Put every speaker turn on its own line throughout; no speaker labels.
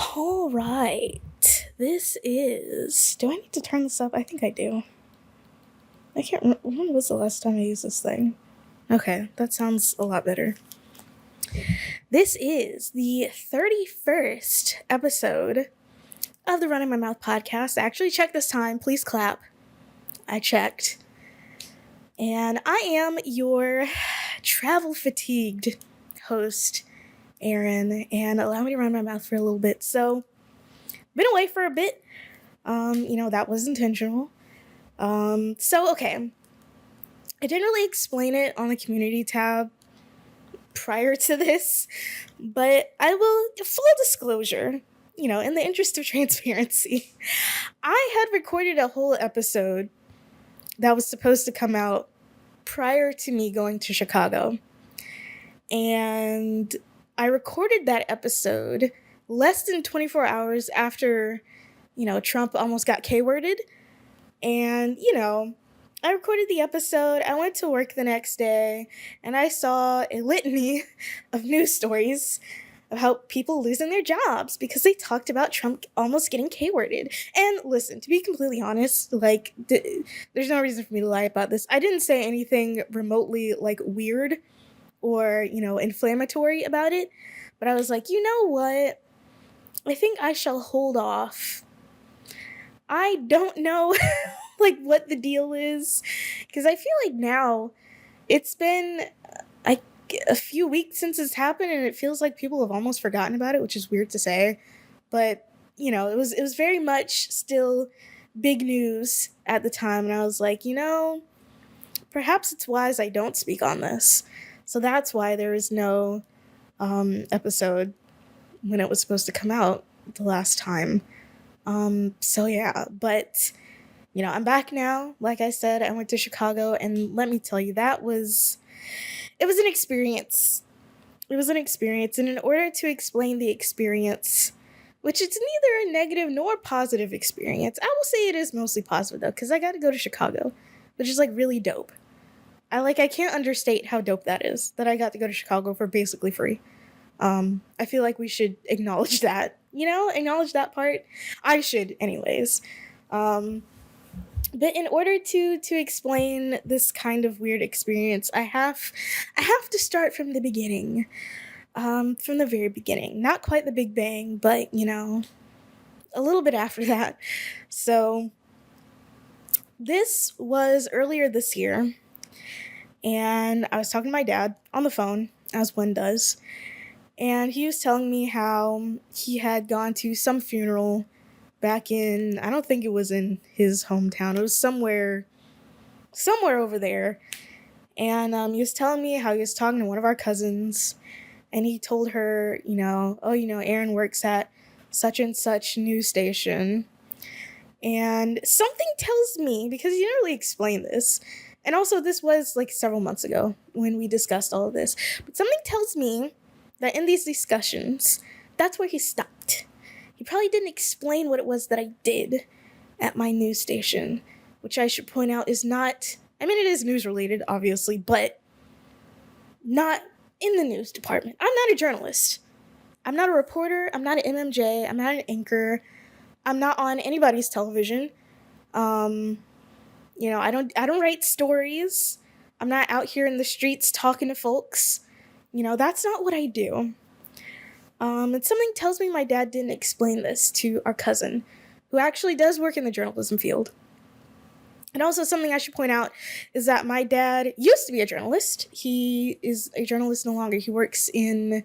All right. This is. Do I need to turn this up? I think I do. I can't remember. When was the last time I used this thing? Okay, that sounds a lot better. This is the 31st episode of the Runnin My Mouth podcast. I actually checked this time. Please clap. I checked. And I am your travel fatigued host, Aaron, and allow me to run my mouth for a little bit. So, been away for a bit. That was intentional. Okay. I didn't really explain it on the community tab prior to this, but I will, full disclosure, in the interest of transparency, I had recorded a whole episode that was supposed to come out prior to me going to Chicago. And I recorded that episode less than 24 hours after, Trump almost got K-worded. And, I recorded the episode, I went to work the next day, and I saw a litany of news stories about people losing their jobs because they talked about Trump almost getting K-worded. And listen, to be completely honest, there's no reason for me to lie about this. I didn't say anything remotely, weird or, inflammatory about it, but I was like, you know what? I think I shall hold off. I don't know what the deal is, because I feel like now it's been a few weeks since it's happened, and it feels like people have almost forgotten about it, which is weird to say, but it was very much still big news at the time, and I was like, perhaps it's wise I don't speak on this. So that's why there is no episode when it was supposed to come out the last time. But I'm back now. Like I said, I went to Chicago, and let me tell you, it was an experience. It was an experience, and in order to explain the experience, which it's neither a negative nor positive experience, I will say it is mostly positive though, because I got to go to Chicago, which is really dope. I can't understate how dope that is, that I got to go to Chicago for basically free. I feel like we should acknowledge that, acknowledge that part. I should anyways. But in order to explain this kind of weird experience, I have to start from the beginning. From the very beginning. Not quite the Big Bang, but, a little bit after that. So, this was earlier this year, and I was talking to my dad on the phone, as one does, and he was telling me how he had gone to some funeral back in, I don't think it was in his hometown, it was somewhere over there, and he was telling me how he was talking to one of our cousins, and he told her, Aaron works at such and such news station, and something tells me, because he didn't really explain this, and also this was several months ago when we discussed all of this, but something tells me that in these discussions, that's where he stopped. He probably didn't explain what it was that I did at my news station, which I should point out is not, it is news related, obviously, but not in the news department. I'm not a journalist. I'm not a reporter. I'm not an MMJ. I'm not an anchor. I'm not on anybody's television. I don't write stories. I'm not out here in the streets talking to folks. That's not what I do. And something tells me my dad didn't explain this to our cousin, who actually does work in the journalism field. And also something I should point out is that my dad used to be a journalist. He is a journalist no longer. He works in,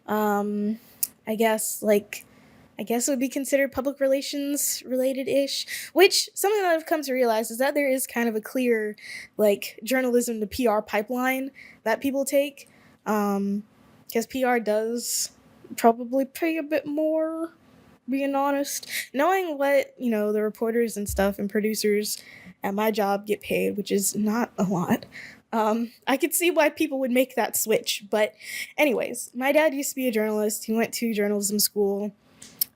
I guess it would be considered public relations related-ish, which something that I've come to realize is that there is kind of a clear, journalism to PR pipeline that people take, because PR does probably pay a bit more, being honest. Knowing what, the reporters and stuff and producers at my job get paid, which is not a lot, I could see why people would make that switch. But anyways, my dad used to be a journalist. He went to journalism school.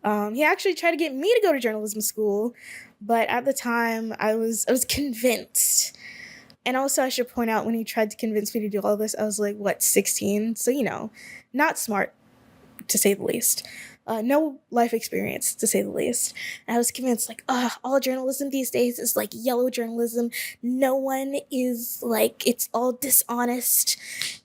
He actually tried to get me to go to journalism school, but at the time I was convinced. And also I should point out, when he tried to convince me to do all this, I was 16? So, not smart. to say the least. No life experience, to say the least. And I was convinced, like, all journalism these days is like yellow journalism. No one is like, it's all dishonest.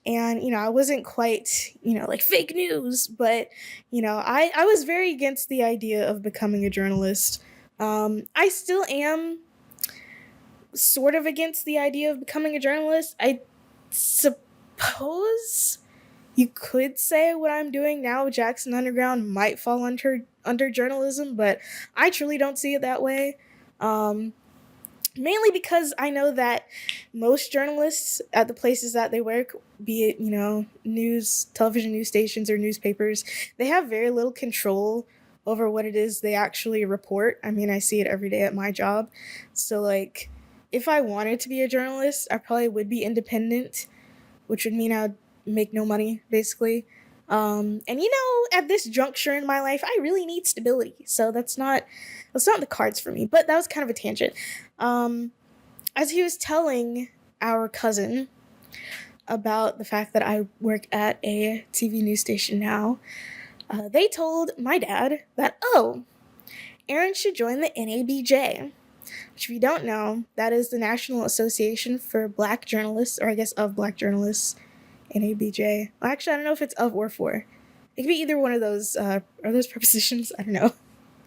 And, I wasn't quite, like fake news, but, I was very against the idea of becoming a journalist. I still am sort of against the idea of becoming a journalist. I suppose you could say what I'm doing now with Jackson Underground might fall under journalism, but I truly don't see it that way. Mainly because I know that most journalists at the places that they work, be it, news, television news stations or newspapers, they have very little control over what it is they actually report. I mean, I see it every day at my job. So, like, if I wanted to be a journalist, I probably would be independent, which would mean I'd make no money, basically. And at this juncture in my life, I really need stability. So that's not the cards for me. But that was kind of a tangent. As he was telling our cousin about the fact that I work at a TV news station now, they told my dad that, Aaron should join the NABJ. Which, if you don't know, that is the National Association for Black Journalists, or I guess of Black Journalists, NABJ. Well, actually, I don't know if it's of or for. It could be either one of those. Are those prepositions? I don't know.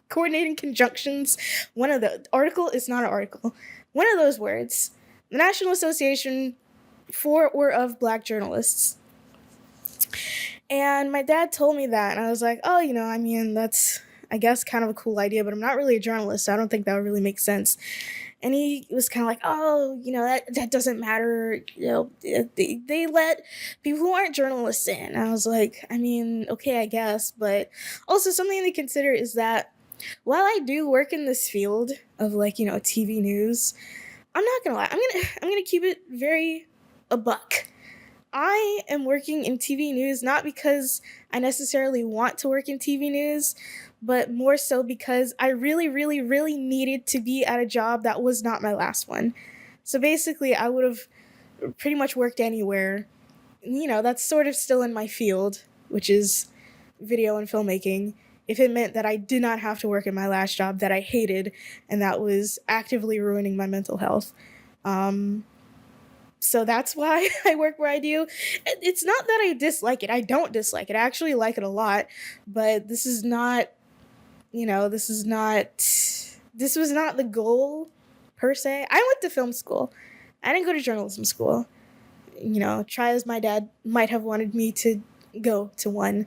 Coordinating conjunctions. One of the article is not an article. One of those words. The National Association for or of Black Journalists. And my dad told me that, and I was like, that's, I guess, kind of a cool idea, but I'm not really a journalist, so I don't think that would really make sense. And he was kind of like, that doesn't matter. They let people who aren't journalists in. And I was like, okay, I guess. But also something to consider is that while I do work in this field of TV news, I'm not gonna lie. I'm gonna keep it very a buck. I am working in TV news not because I necessarily want to work in TV news, but more so because I really, really, really needed to be at a job that was not my last one. So basically, I would have pretty much worked anywhere. That's sort of still in my field, which is video and filmmaking, if it meant that I did not have to work at my last job that I hated and that was actively ruining my mental health. So that's why I work where I do. It's not that I dislike it. I don't dislike it. I actually like it a lot. But this was not the goal, per se. I went to film school. I didn't go to journalism school. Try as my dad might have wanted me to go to one.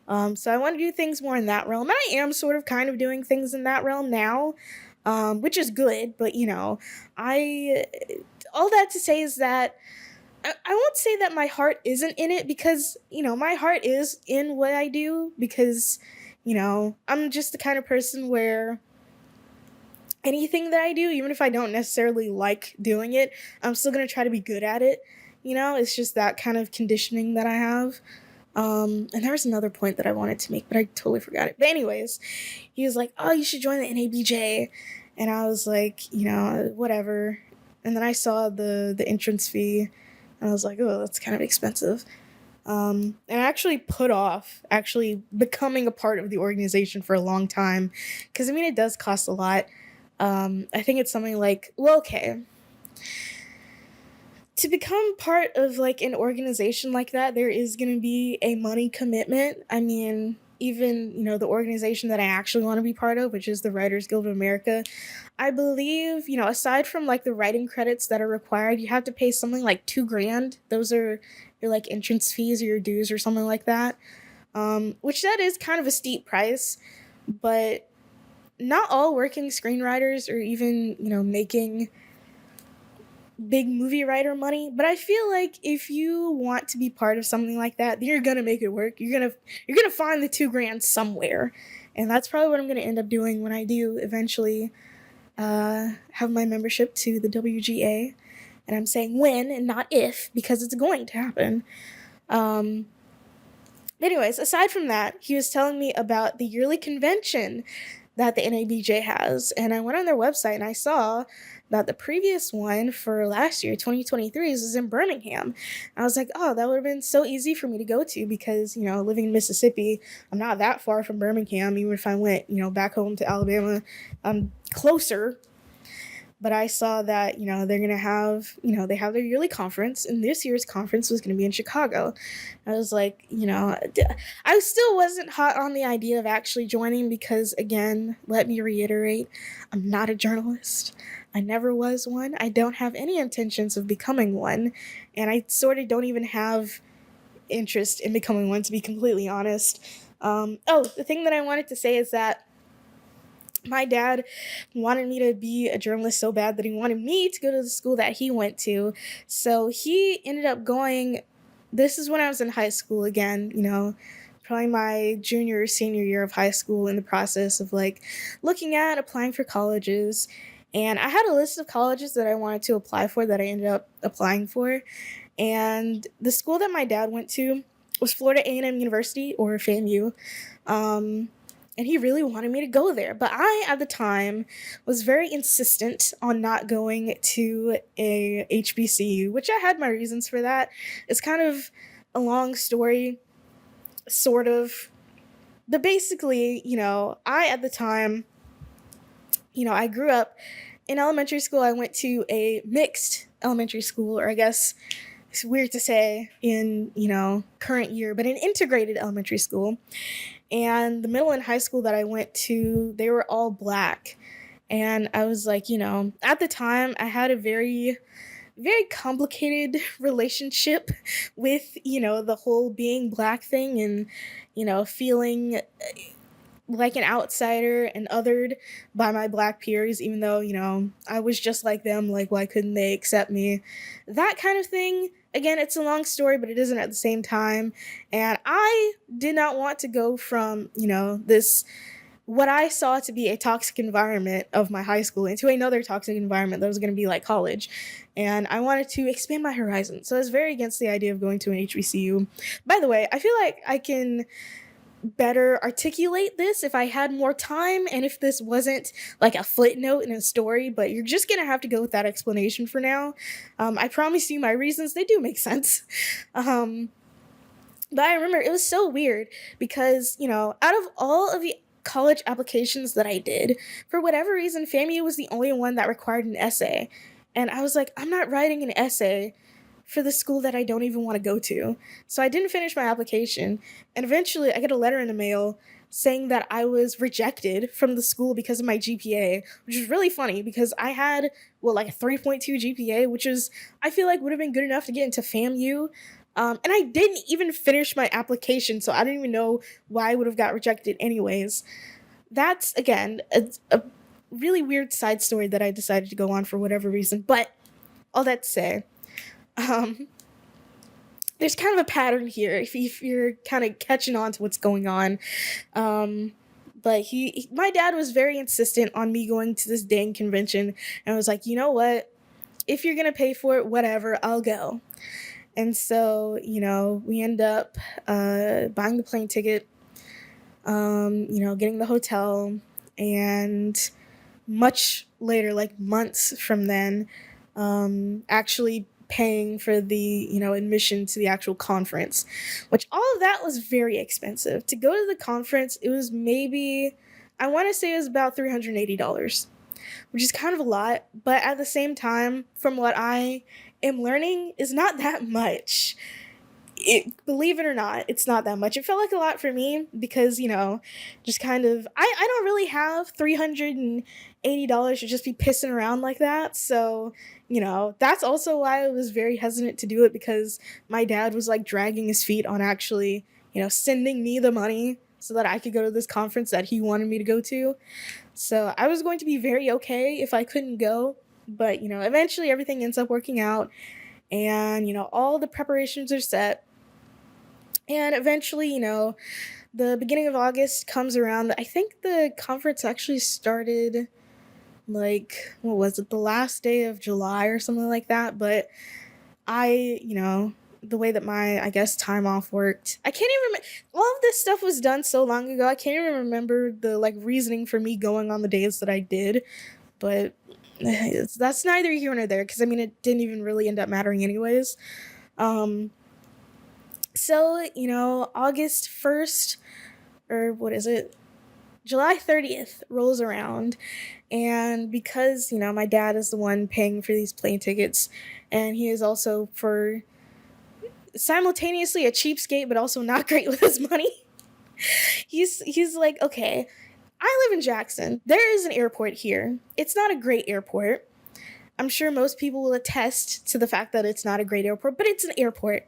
So I want to do things more in that realm. And I am sort of kind of doing things in that realm now, which is good. But, all that to say is that I won't say that my heart isn't in it because, my heart is in what I do because, I'm just the kind of person where anything that I do, even if I don't necessarily like doing it, I'm still going to try to be good at it. It's just that kind of conditioning that I have. And there was another point that I wanted to make, but I totally forgot it. But anyways, he was like, you should join the NABJ. And I was like, whatever. And then I saw the entrance fee, and I was like, that's kind of expensive. And I actually put off actually becoming a part of the organization for a long time, because, it does cost a lot. I think it's something like, okay. To become part of, an organization like that, there is going to be a money commitment. Even, the organization that I actually want to be part of, which is the Writers Guild of America, I believe, aside from, the writing credits that are required, you have to pay something like $2,000. Those are your, entrance fees or your dues or something like that, which that is kind of a steep price, but not all working screenwriters or even, making big movie writer money. But I feel like if you want to be part of something like that, then you're gonna make it work. You're gonna find the $2,000 somewhere, and that's probably what I'm gonna end up doing when I do eventually have my membership to the WGA. And I'm saying when and not if, because it's going to happen. Anyways, aside from that, he was telling me about the yearly convention that the NABJ has. And I went on their website and I saw that the previous one for last year, 2023, was in Birmingham. I was like, oh, that would have been so easy for me to go to because, living in Mississippi, I'm not that far from Birmingham. Even if I went, back home to Alabama, I'm closer. But I saw that, they're going to have, they have their yearly conference, and this year's conference was going to be in Chicago. I was like, I still wasn't hot on the idea of actually joining because, again, let me reiterate, I'm not a journalist. I never was one. I don't have any intentions of becoming one. And I sort of don't even have interest in becoming one, to be completely honest. The thing that I wanted to say is that my dad wanted me to be a journalist so bad that he wanted me to go to the school that he went to. So he ended up going. This is when I was in high school again, probably my junior or senior year of high school, in the process of like looking at applying for colleges. And I had a list of colleges that I wanted to apply for that I ended up applying for. And the school that my dad went to was Florida A&M University, or FAMU. And he really wanted me to go there. But I, at the time, was very insistent on not going to a HBCU, which I had my reasons for that. It's kind of a long story, sort of. But basically, I, at the time, I grew up in elementary school. I went to a mixed elementary school, or I guess it's weird to say in, current year, but an integrated elementary school. And the middle and high school that I went to, they were all Black. And I was like, at the time, I had a very, very complicated relationship with, the whole being Black thing, and, feeling like an outsider and othered by my Black peers, even though, I was just like them. Like, why couldn't they accept me? That kind of thing. Again, it's a long story, but it isn't at the same time. And I did not want to go from, this, what I saw to be a toxic environment of my high school, into another toxic environment that was going to be like college. And I wanted to expand my horizons. So I was very against the idea of going to an HBCU. By the way, I feel like I can better articulate this if I had more time, and if this wasn't like a footnote in a story, but you're just gonna have to go with that explanation for now. I promise you my reasons, they do make sense. But I remember it was so weird because, out of all of the college applications that I did, for whatever reason, FAMU was the only one that required an essay. And I was like, I'm not writing an essay for the school that I don't even want to go to. So I didn't finish my application. And eventually I get a letter in the mail saying that I was rejected from the school because of my GPA, which is really funny because I had, like a 3.2 GPA, which is, I feel like would have been good enough to get into FAMU. And I didn't even finish my application, so I don't even know why I would have got rejected anyways. That's, again, a really weird side story that I decided to go on for whatever reason. But all that to say, um, there's kind of a pattern here if you're kind of catching on to what's going on. But my dad was very insistent on me going to this dang convention, and was like, you know what? If you're gonna pay for it, whatever, I'll go. And so, we end up buying the plane ticket, getting the hotel, and much later, like months from then, actually paying for the, admission to the actual conference, which all of that was very expensive. To go to the conference, it was maybe, I want to say it was about $380, which is kind of a lot, but at the same time, from what I am learning, is not that much. Believe it or not, it's not that much. It felt like a lot for me because, just kind of, I don't really have $380 to just be pissing around like that. So, that's also why I was very hesitant to do it, because my dad was like dragging his feet on actually, sending me the money so that I could go to this conference that he wanted me to go to. So I was going to be very okay if I couldn't go. But, eventually everything ends up working out, and, all the preparations are set. And eventually, the beginning of August comes around. I think the conference actually started, like, what was it, the last day of July or something like that. But I, the way that my, I guess, time off worked. I can't even remember. All of this stuff was done so long ago. I can't even remember the like reasoning for me going on the days that I did. But that's neither here nor there because I mean it didn't even really end up mattering anyways. Um, so August 1st, or what is it? July 30th rolls around, and because my dad is the one paying for these plane tickets, and he is also for simultaneously a cheapskate but also not great with his money. He's like, okay, I live in Jackson. There is an airport here. It's not a great airport. I'm sure most people will attest to the fact that it's not a great airport, but it's an airport.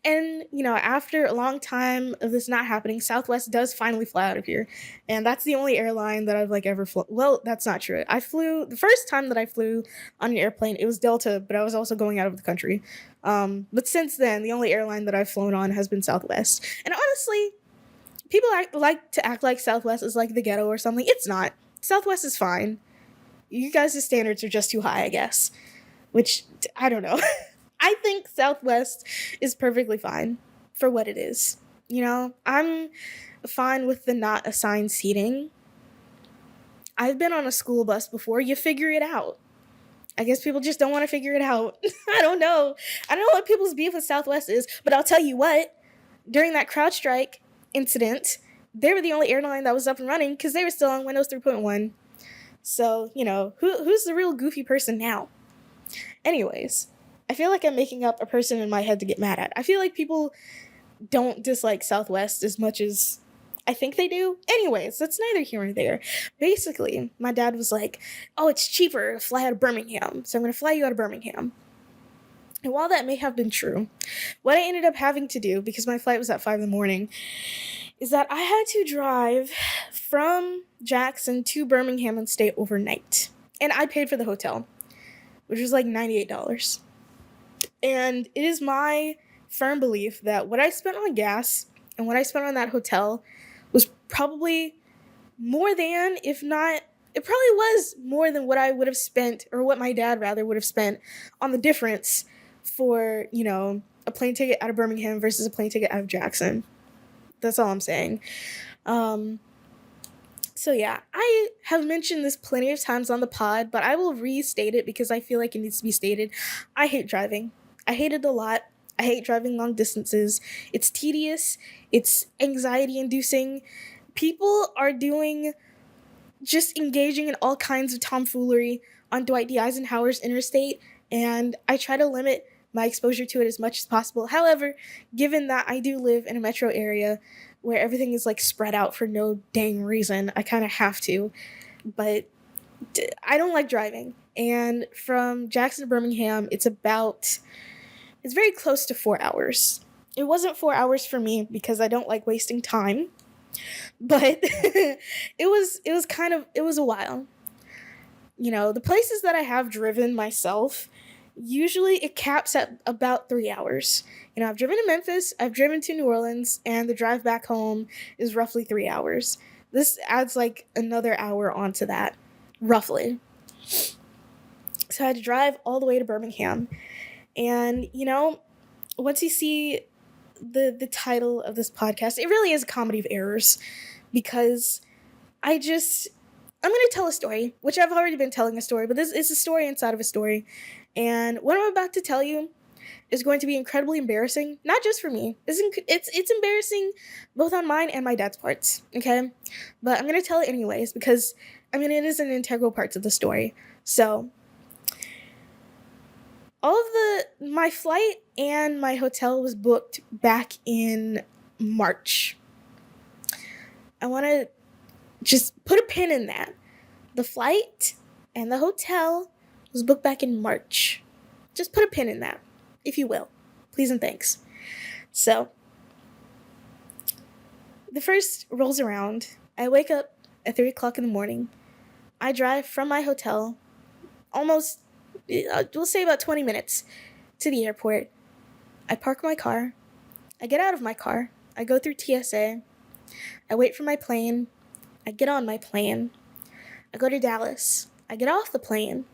And, after a long time of this not happening, Southwest does finally fly out of here. And that's the only airline that I've like ever flown. Well, that's not true. The first time that I flew on an airplane, it was Delta, but I was also going out of the country. But since then, the only airline that I've flown on has been Southwest. And honestly, people like to act like Southwest is like the ghetto or something. It's not. Southwest is fine. You guys' standards are just too high, I guess. Which, I don't know. I think Southwest is perfectly fine for what it is. I'm fine with the not assigned seating. I've been on a school bus before. You figure it out. I guess people just don't want to figure it out. I don't know. I don't know what people's beef with Southwest is, but I'll tell you what. During that CrowdStrike incident, they were the only airline that was up and running because they were still on Windows 3.1. So, who's the real goofy person now? Anyways, I feel like I'm making up a person in my head to get mad at. I feel like people don't dislike Southwest as much as I think they do. Anyways, that's neither here nor there. Basically, my dad was like, oh, it's cheaper to fly out of Birmingham, so I'm going to fly you out of Birmingham. And while that may have been true, what I ended up having to do, because my flight was at 5 in the morning, is that I had to drive from Jackson to Birmingham and stay overnight. And I paid for the hotel, which was like $98. And it is my firm belief that what I spent on gas and what I spent on that hotel was probably more than, if not, it probably was more than what I would have spent, or what my dad rather would have spent on the difference for, a plane ticket out of Birmingham versus a plane ticket out of Jackson. That's all I'm saying. So yeah, I have mentioned this plenty of times on the pod, but I will restate it because I feel like it needs to be stated. I hate driving. I hate it a lot. I hate driving long distances. It's tedious. It's anxiety inducing. People are just engaging in all kinds of tomfoolery on Dwight D. Eisenhower's interstate, and I try to limit my exposure to it as much as possible. However, given that I do live in a metro area where everything is like spread out for no dang reason, I kind of have to. But I don't like driving. And from Jackson to Birmingham, it's very close to 4 hours. It wasn't 4 hours for me because I don't like wasting time. But it was a while. The places that I have driven myself, usually it caps at about 3 hours. I've driven to Memphis, I've driven to New Orleans, and the drive back home is roughly 3 hours. This adds like another hour onto that, roughly. So I had to drive all the way to Birmingham. And, once you see the title of this podcast, it really is a comedy of errors, because I'm going to tell a story, which I've already been telling a story, but this is a story inside of a story. And what I'm about to tell you is going to be incredibly embarrassing, not just for me. It's embarrassing both on mine and my dad's parts, okay? But I'm going to tell it anyways because, it is an integral part of the story. So, my flight and my hotel was booked back in March. I want to just put a pin in that. The flight and the hotel was booked back in March. Just put a pin in that, if you will. Please and thanks. So, the first rolls around. I wake up at 3 o'clock in the morning. I drive from my hotel almost, we'll say about 20 minutes to the airport. I park my car. I get out of my car. I go through TSA. I wait for my plane. I get on my plane. I go to Dallas. I get off the plane.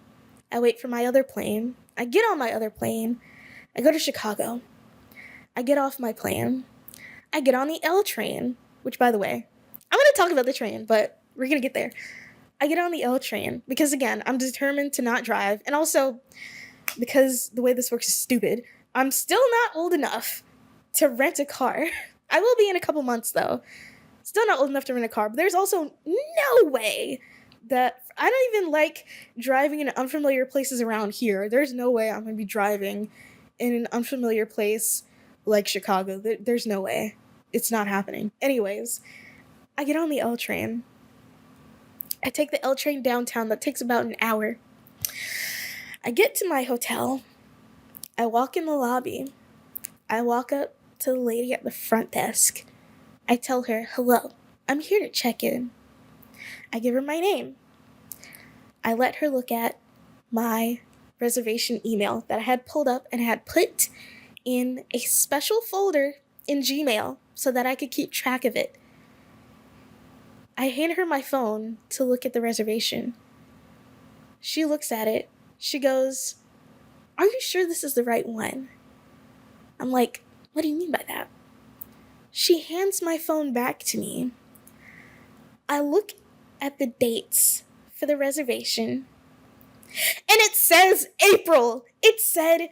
I wait for my other plane. I get on my other plane. I go to Chicago. I get off my plane. I get on the L train, which, by the way, I'm going to talk about the train, but we're going to get there. I get on the L train because, again, I'm determined to not drive. And also, because the way this works is stupid, I'm still not old enough to rent a car. I will be in a couple months, though. Still not old enough to rent a car, but there's also no way that I don't even like driving in unfamiliar places around here. There's no way I'm going to be driving in an unfamiliar place like Chicago. There's no way. It's not happening. Anyways, I get on the L train. I take the L train downtown. That takes about an hour. I get to my hotel. I walk in the lobby. I walk up to the lady at the front desk. I tell her, hello, I'm here to check in. I give her my name. I let her look at my reservation email that I had pulled up and had put in a special folder in Gmail so that I could keep track of it. I hand her my phone to look at the reservation. She looks at it. She goes, are you sure this is the right one? I'm like, what do you mean by that? She hands my phone back to me. I look at the dates for the reservation, and it says April. It said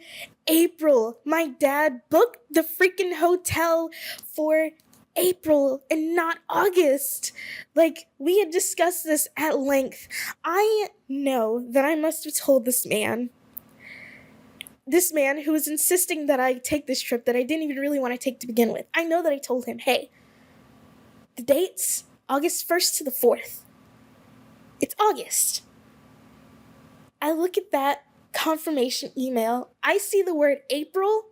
April. My dad booked the freaking hotel for April and not August. Like, we had discussed this at length. I know that I must have told this man who was insisting that I take this trip that I didn't even really want to take to begin with. I know that I told him, hey, the date's August 1st to the 4th. It's August. I look at that confirmation email. I see the word April,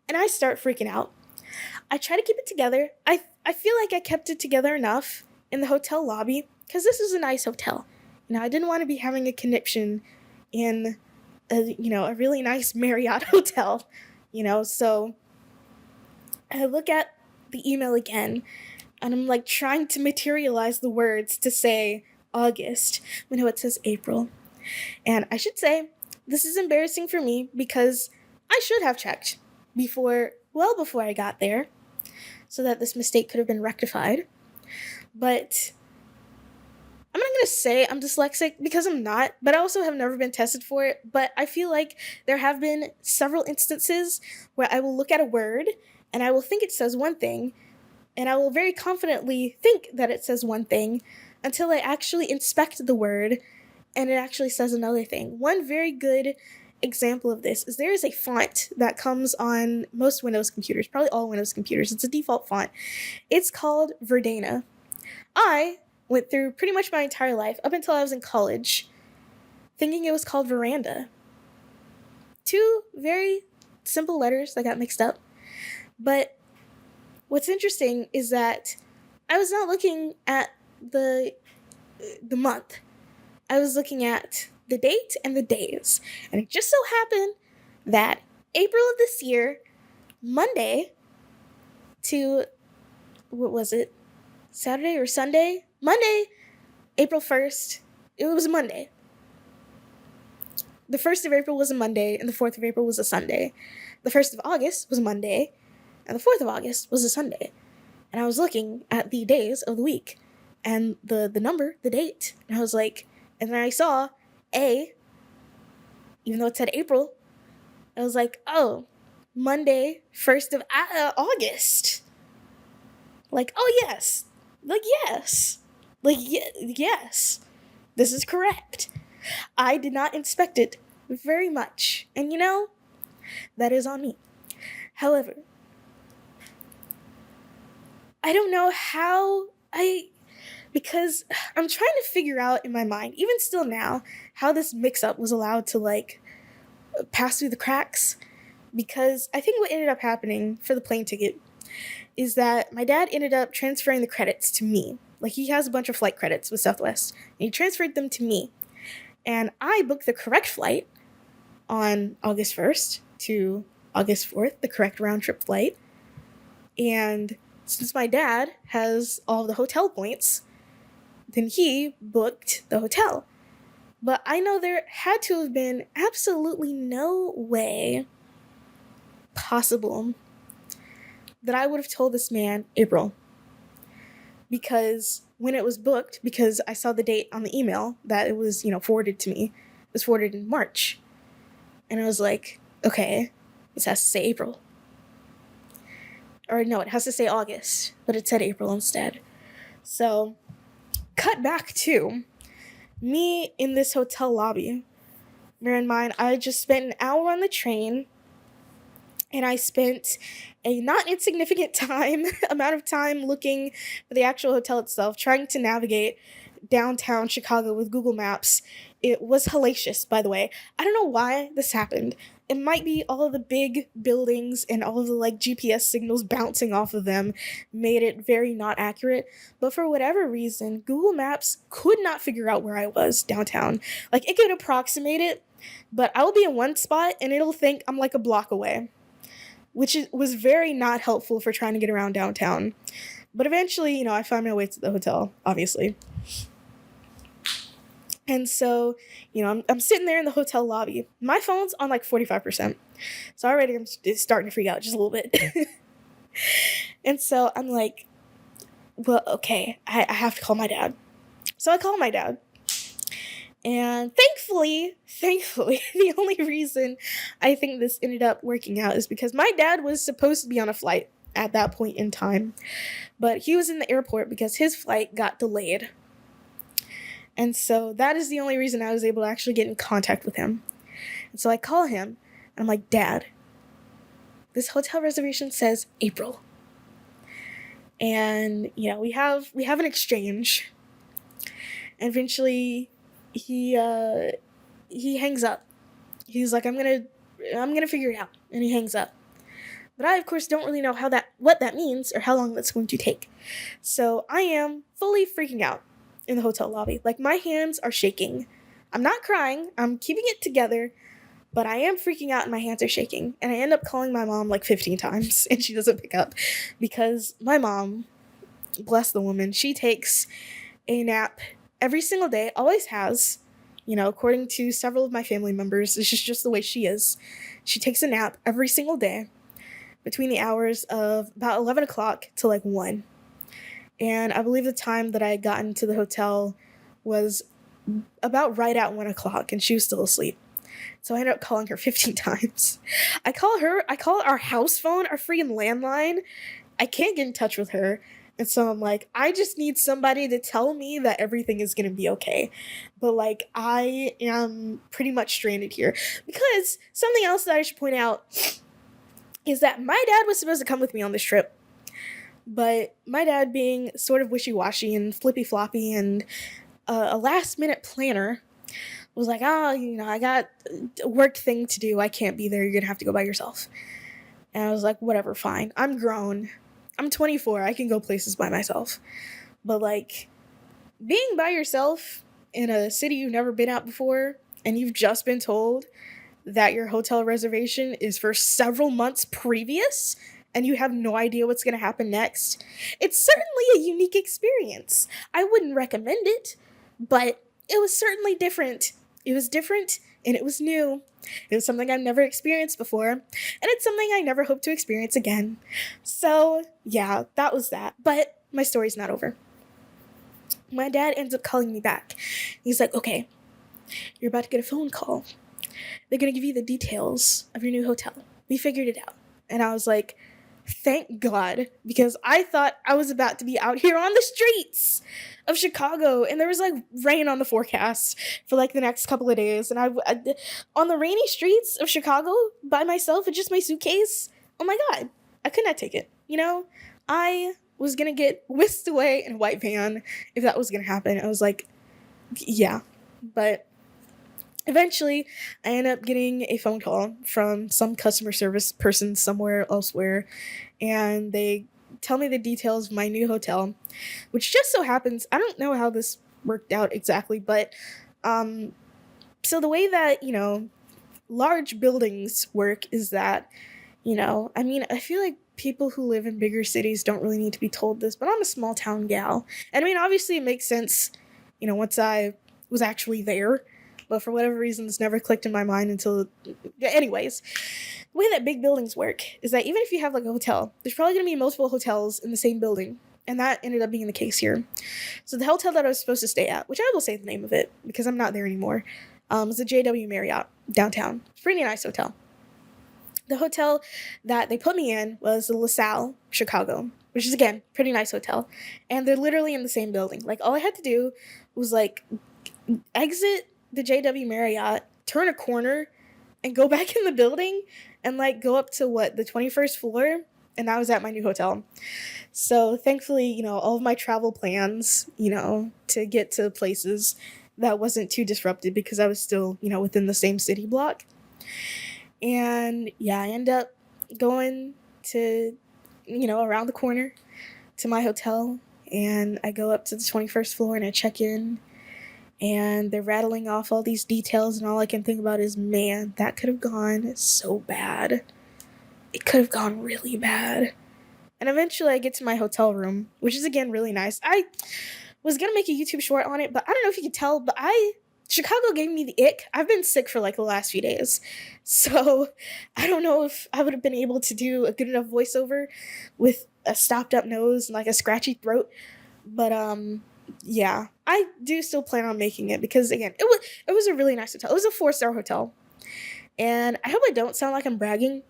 and I start freaking out. I try to keep it together. I feel like I kept it together enough in the hotel lobby, because this is a nice hotel. I didn't want to be having a conniption in a really nice Marriott hotel, so I look at the email again, and I'm like trying to materialize the words to say August, when it says April. And I should say, this is embarrassing for me because I should have checked before I got there, so that this mistake could have been rectified. But I'm not going to say I'm dyslexic because I'm not, but I also have never been tested for it. But I feel like there have been several instances where I will look at a word and I will think it says one thing, and I will very confidently think that it says one thing until I actually inspect the word and it actually says another thing. One very good example of this is there is a font that comes on most Windows computers, probably all Windows computers. It's a default font. It's called Verdana. I went through pretty much my entire life, up until I was in college, thinking it was called Veranda. Two very simple letters that got mixed up. But what's interesting is that I was not looking at the month. I was looking at the date and the days. And it just so happened that April of this year, Monday to, what was it? Saturday or Sunday? Monday, April 1st. It was a Monday. The 1st of April was a Monday, and the 4th of April was a Sunday. The 1st of August was a Monday, and the 4th of August was a Sunday. And I was looking at the days of the week, and the number, the date, and I was like, and then I saw A, even though it said April, I was like, oh, Monday, 1st of August. Like, oh, yes. Like, yes. Like, yes. This is correct. I did not inspect it very much. And that is on me. However, I don't know how because I'm trying to figure out in my mind, even still now, how this mix-up was allowed to, pass through the cracks. Because I think what ended up happening for the plane ticket is that my dad ended up transferring the credits to me. Like, he has a bunch of flight credits with Southwest, and he transferred them to me. And I booked the correct flight on August 1st to August 4th, the correct round-trip flight. And since my dad has all the hotel points, then he booked the hotel. But I know there had to have been absolutely no way possible that I would have told this man April, because when it was booked, because I saw the date on the email that it was, forwarded to me, it was forwarded in March. And I was like, okay, this has to say April. Or no, it has to say August, but it said April instead. So, cut back to me in this hotel lobby. Bear in mind, I just spent an hour on the train, and I spent a not insignificant amount of time looking for the actual hotel itself, trying to navigate downtown Chicago with Google Maps. It was hellacious, by the way. I don't know why this happened. It might be all of the big buildings and all of the GPS signals bouncing off of them made it very not accurate. But for whatever reason, Google Maps could not figure out where I was downtown. It could approximate it, but I will be in one spot and it'll think I'm a block away, which was very not helpful for trying to get around downtown. But eventually, I found my way to the hotel, obviously. And so, I'm sitting there in the hotel lobby. My phone's on 45%. So already it's starting to freak out just a little bit. And so I'm like, well, okay, I have to call my dad. So I call my dad. And thankfully, the only reason I think this ended up working out is because my dad was supposed to be on a flight at that point in time. But he was in the airport because his flight got delayed. And so that is the only reason I was able to actually get in contact with him. And so I call him, and I'm like, Dad, this hotel reservation says April. And, we have an exchange. And eventually he hangs up. He's like, I'm gonna figure it out. And he hangs up. But I, of course, don't really know what that means or how long that's going to take. So I am fully freaking out in the hotel lobby. My hands are shaking. I'm not crying. I'm keeping it together, but I am freaking out and my hands are shaking. And I end up calling my mom 15 times and she doesn't pick up because my mom, bless the woman, she takes a nap every single day, always has, according to several of my family members. It's just the way she is. She takes a nap every single day between the hours of about 11 o'clock to 1. And I believe the time that I had gotten to the hotel was about right at 1 o'clock, and she was still asleep. So I ended up calling her 15 times. I call our house phone, our freaking landline. I can't get in touch with her. And so I'm like, I just need somebody to tell me that everything is going to be okay. But I am pretty much stranded here. Because something else that I should point out is that my dad was supposed to come with me on this trip. But my dad, being sort of wishy-washy and flippy-floppy and a last-minute planner, was like, I got a work thing to do. I can't be there. You're going to have to go by yourself. And I was like, whatever, fine. I'm grown. I'm 24. I can go places by myself. But, being by yourself in a city you've never been out before and you've just been told that your hotel reservation is for several months previous and you have no idea what's going to happen next, it's certainly a unique experience. I wouldn't recommend it, but it was certainly different. It was different, and it was new. It was something I've never experienced before, and it's something I never hope to experience again. So, yeah, that was that. But my story's not over. My dad ends up calling me back. He's like, okay, you're about to get a phone call. They're going to give you the details of your new hotel. We figured it out. And I was like, thank God, because I thought I was about to be out here on the streets of Chicago, and there was rain on the forecast for the next couple of days, and I on the rainy streets of Chicago by myself with just my suitcase. Oh my God, I could not take it. I was gonna get whisked away in a white van if that was gonna happen. I was like, yeah, but eventually, I end up getting a phone call from some customer service person somewhere elsewhere, and they tell me the details of my new hotel, which just so happens, I don't know how this worked out exactly, but, so the way that, large buildings work is that, I feel like people who live in bigger cities don't really need to be told this, but I'm a small town gal, and obviously it makes sense, once I was actually there. but for whatever reason, it's never clicked in my mind until. Anyways, the way that big buildings work is that even if you have like a hotel, there's probably going to be multiple hotels in the same building. And that ended up being the case here. So the hotel that I was supposed to stay at, which I will say the name of it because I'm not there anymore, is the JW Marriott downtown. It's a pretty nice hotel. The hotel that they put me in was the LaSalle, Chicago, which is, again, pretty nice hotel. And they're literally in the same building. Like, all I had to do was, like, exit the JW Marriott, turn a corner, and go back in the building and, like, go up to, the 21st floor? And I was at my new hotel. So, thankfully, all of my travel plans, to get to places, that wasn't too disrupted because I was still, within the same city block. And yeah, I end up going to, around the corner to my hotel, and I go up to the 21st floor and I check in, and they're rattling off all these details, and all I can think about is, man, that could have gone so bad. It could have gone really bad. And eventually I get to my hotel room, which is, again, really nice. I was going to make a YouTube short on it, but I don't know if you can tell, but Chicago gave me the ick. I've been sick for, the last few days. So I don't know if I would have been able to do a good enough voiceover with a stopped up nose and, a scratchy throat. But, yeah, I do still plan on making it because, again, it was a really nice hotel. It was a 4-star hotel. And I hope I don't sound like I'm bragging,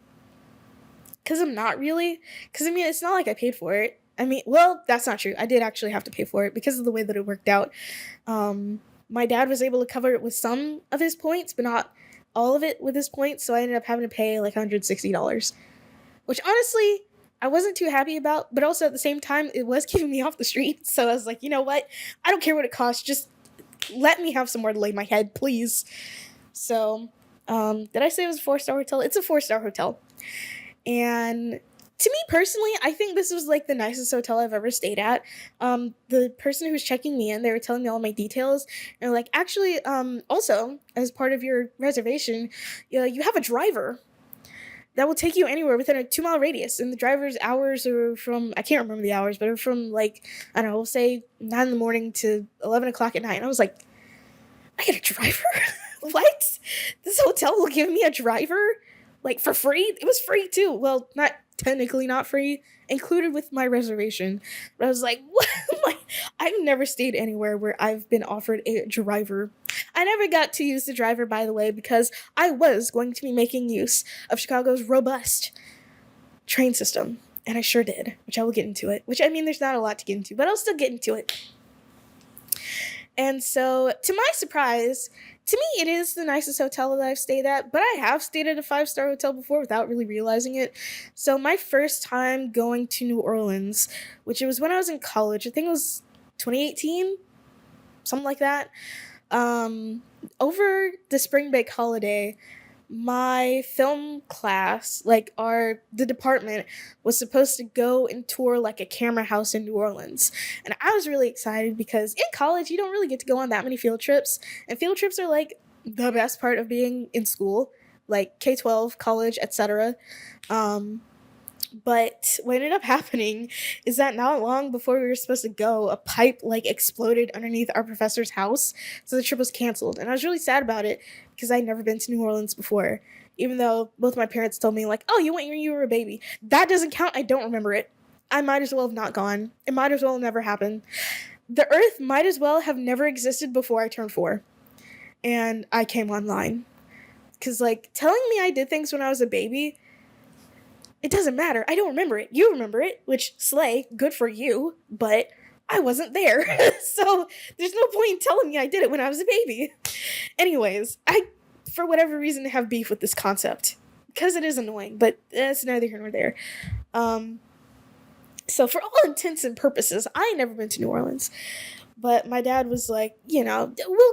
because I'm not really. Because, it's not like I paid for it. Well, that's not true. I did actually have to pay for it because of the way that it worked out. My dad was able to cover it with some of his points, but not all of it with his points, so I ended up having to pay $160, which honestly, I wasn't too happy about, but also at the same time, it was keeping me off the street, so I was like, you know what? I don't care what it costs, just let me have somewhere to lay my head, please. So, did I say it was a 4-star hotel? It's a 4-star hotel. And to me personally, I think this was the nicest hotel I've ever stayed at. The person who was checking me in, they were telling me all my details, and they're like, actually, also, as part of your reservation, you have a driver that will take you anywhere within a 2-mile radius, and the driver's hours are from, I can't remember the hours, but are from, I don't know, we'll say 9 in the morning to 11 o'clock at night. And I was like, I get a driver? What? This hotel will give me a driver? For free? It was free, too. Well, technically not free, included with my reservation. But I was like, what? I've never stayed anywhere where I've been offered a driver. I never got to use the driver, by the way, because I was going to be making use of Chicago's robust train system. And I sure did, which I will get into it. Which, there's not a lot to get into, but I'll still get into it. And so, to my surprise, to me, it is the nicest hotel that I've stayed at, but I have stayed at a 5-star hotel before without really realizing it. So my first time going to New Orleans, which it was when I was in college, I think it was 2018, something like that. Over the spring break holiday, my film class, the department, was supposed to go and tour a camera house in New Orleans. And I was really excited because in college, you don't really get to go on that many field trips. And field trips are the best part of being in school, K-12, college, etc. But what ended up happening is that not long before we were supposed to go, a pipe exploded underneath our professor's house, so the trip was canceled. And I was really sad about it because I'd never been to New Orleans before, even though both my parents told me oh, you went when you were a baby. That doesn't count. I don't remember it. I might as well have not gone. It might as well have never happened. The earth might as well have never existed before I turned 4, and I came online. Because telling me I did things when I was a baby, it doesn't matter. I don't remember it. You remember it, which, slay, good for you, but I wasn't there. So there's no point in telling me I did it when I was a baby. Anyways, I, for whatever reason, have beef with this concept, because it is annoying, but that's neither here nor there. So for all intents and purposes, I ain't never been to New Orleans. But my dad was like, we'll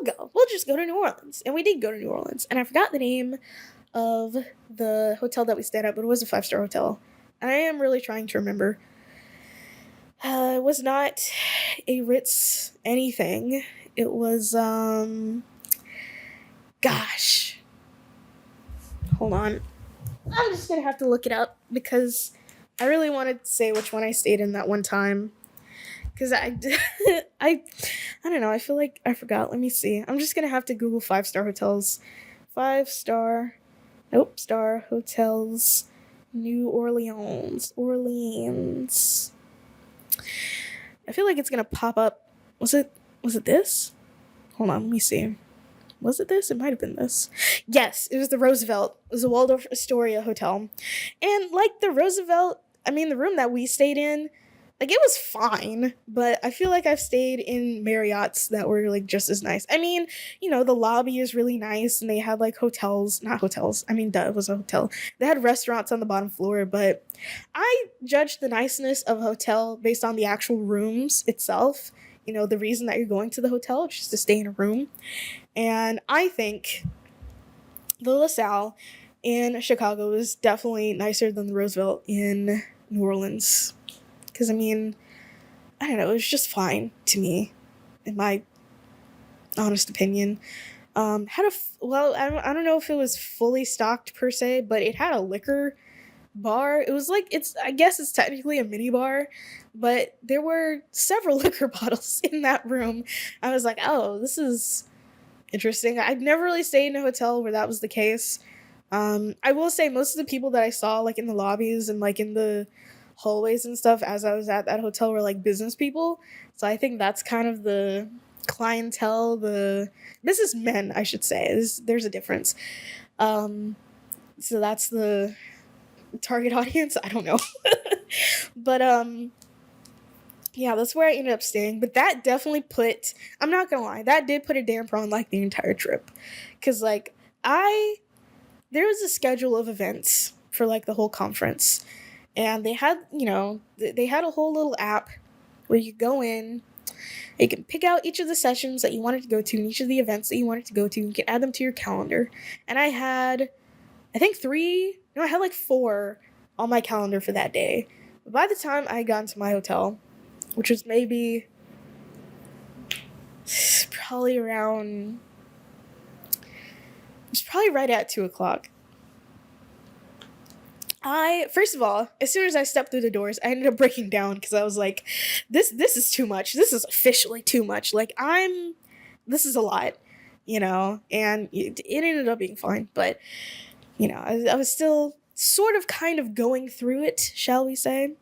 go. We'll just go to New Orleans. And we did go to New Orleans. And I forgot the name of the hotel that we stayed at, but it was a 5-star hotel. And I am really trying to remember. It was not a Ritz anything. It was, gosh. Hold on. I'm just gonna have to look it up because I really wanted to say which one I stayed in that one time. because I I don't know. I feel like I forgot. Let me see. I'm just gonna have to Google 5-star hotels. 5-star, nope, star hotels, New Orleans. I feel like it's gonna pop up. Was it this? Hold on, let me see. Was it this? It might have been this. Yes, it was the Roosevelt. It was the Waldorf Astoria Hotel. And like the Roosevelt, I mean the room that we stayed in, like it was fine, but I feel like I've stayed in Marriott's that were like just as nice. I mean, the lobby is really nice and they had like not hotels. I mean, duh, it was a hotel. They had restaurants on the bottom floor, but I judged the niceness of a hotel based on the actual rooms itself. The reason that you're going to the hotel is just to stay in a room. And I think the LaSalle in Chicago is definitely nicer than the Roosevelt in New Orleans. Because, I mean, I don't know, it was just fine to me, in my honest opinion. I don't know if it was fully stocked per se, but it had a liquor bar. It was like, I guess it's technically a mini bar, but there were several liquor bottles in that room. I was like, oh, this is interesting. I've never really stayed in a hotel where that was the case. I will say most of the people that I saw like in the lobbies and like in the hallways and stuff as I was at that hotel were like business people. So I think that's kind of the clientele, the businessmen, I should say. There's a difference. So that's the target audience. I don't know. But yeah, that's where I ended up staying. But that definitely I'm not gonna lie, that did put a damper on like the entire trip. Cause like there was a schedule of events for like the whole conference. And they had, they had a whole little app where you go in, you can pick out each of the sessions that you wanted to go to and each of the events that you wanted to go to. You can add them to your calendar. And I had, I think I had like 4 on my calendar for that day. But by the time I got into my hotel, which was maybe probably around, it was probably right at 2:00. First of all, as soon as I stepped through the doors, I ended up breaking down because I was like, this is too much. This is officially too much. Like, this is a lot, and it ended up being fine. But, I was still sort of kind of going through it, shall we say.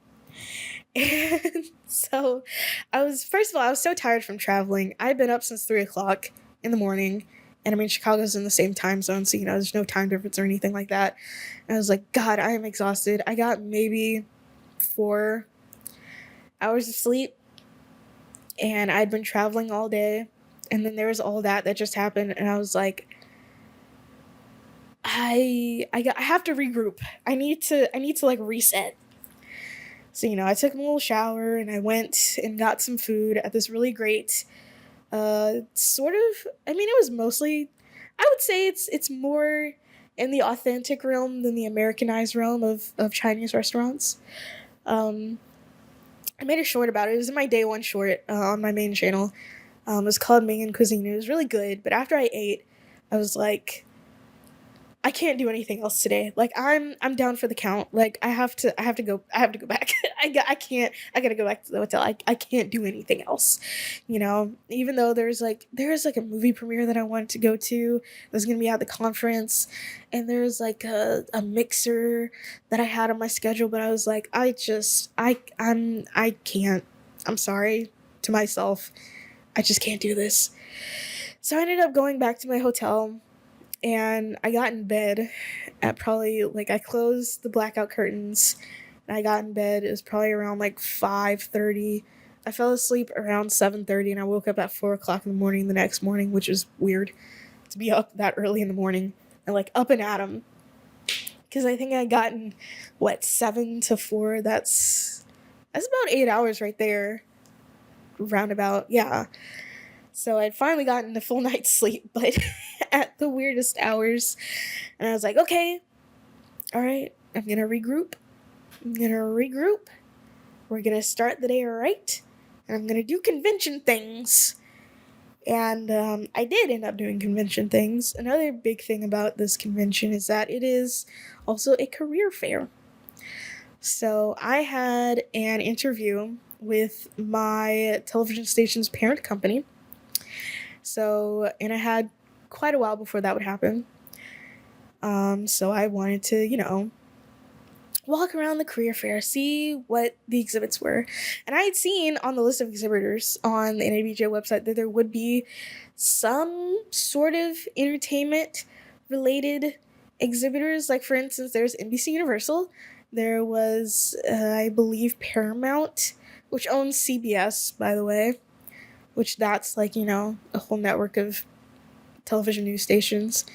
And so first of all, I was so tired from traveling. I'd been up since 3:00 in the morning. And I mean, Chicago's in the same time zone, so, there's no time difference or anything like that. And I was like, God, I am exhausted. I got maybe 4 hours of sleep, and I'd been traveling all day. And then there was all that just happened, and I was like, I have to regroup. I need to like reset. So, I took a little shower and I went and got some food at this really great sort of, I mean, it was mostly, I would say it's more in the authentic realm than the Americanized realm of Chinese restaurants. I made a short about it. It was in my day 1 short on my main channel. It was called Mingin Cuisine. It was really good, but after I ate, I was like, I can't do anything else today. Like I'm down for the count. Like I have to go back. I gotta go back to the hotel. I can't do anything else. Even though there's like a movie premiere that I wanted to go to. It was gonna be at the conference, and there's like a mixer that I had on my schedule, but I was like, I can't. I'm sorry to myself. I just can't do this. So I ended up going back to my hotel. And I got in bed at probably, like, I closed the blackout curtains, and I got in bed. It was probably around, like, 5:30. I fell asleep around 7:30, and I woke up at 4:00 in the morning the next morning, which is weird to be up that early in the morning and, like, up and at 'em. Because I think I gotten, 7 to 4? That's about 8 hours right there. Roundabout, yeah. So I'd finally gotten a full night's sleep, but at the weirdest hours. And I was like, okay, all right, I'm going to regroup. We're going to start the day right. And I'm going to do convention things. And I did end up doing convention things. Another big thing about this convention is that it is also a career fair. So I had an interview with my television station's parent company. So, and I had quite a while before that would happen. So I wanted to, walk around the career fair, see what the exhibits were. And I had seen on the list of exhibitors on the NABJ website that there would be some sort of entertainment related exhibitors. Like, for instance, there's NBC Universal, there was, I believe, Paramount, which owns CBS, by the way, which that's like, a whole network of television news stations.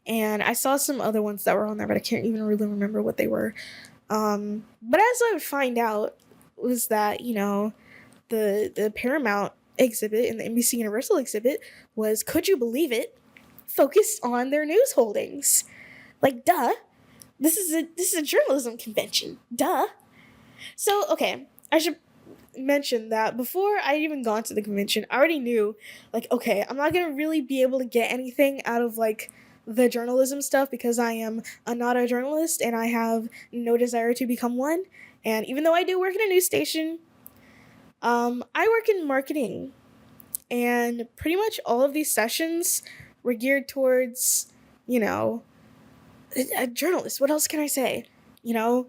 And I saw some other ones that were on there, but I can't even really remember what they were. But as I would find out, was that the Paramount exhibit and the NBC Universal exhibit was, could you believe it, focused on their news holdings. Like, duh. This is a journalism convention. Duh. So okay, I should mention that before I even gone to the convention, I already knew, like, okay, I'm not gonna really be able to get anything out of like the journalism stuff because I am not a journalist and I have no desire to become one. And even though I do work in a news station, I work in marketing, and pretty much all of these sessions were geared towards, a journalist. What else can I say? You know,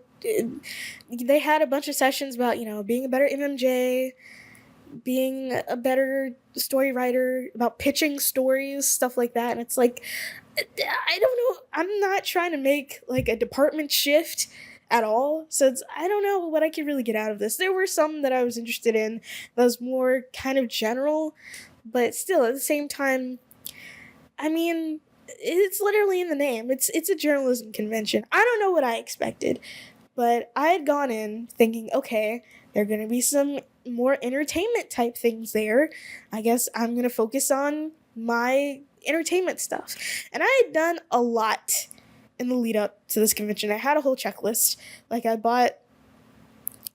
they had a bunch of sessions about, being a better MMJ, being a better story writer, about pitching stories, stuff like that. And it's like, I don't know. I'm not trying to make like a department shift at all. So I don't know what I could really get out of this. There were some that I was interested in that was more kind of general, but still at the same time, I mean, it's literally in the name. It's a journalism convention. I don't know what I expected, but I had gone in thinking, okay, there are going to be some more entertainment type things there. I guess I'm going to focus on my entertainment stuff. And I had done a lot in the lead up to this convention. I had a whole checklist. Like, I bought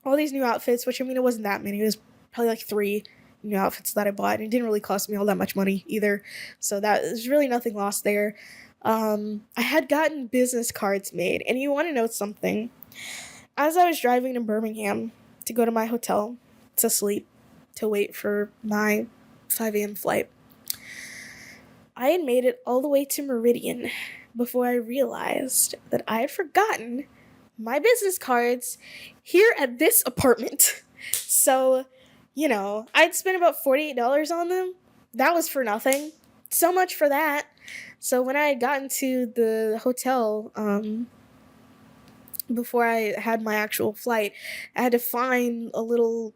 all these new outfits, which, I mean, it wasn't that many. It was probably like 3 new outfits that I bought. And it didn't really cost me all that much money either. So that there's really nothing lost there. I had gotten business cards made. And you want to know something? As I was driving to Birmingham to go to my hotel to sleep, to wait for my 5 a.m. flight, I had made it all the way to Meridian before I realized that I had forgotten my business cards here at this apartment. So, I'd spent about $48 on them. That was for nothing. So much for that. So when I had gotten to the hotel, before I had my actual flight, I had to find a little,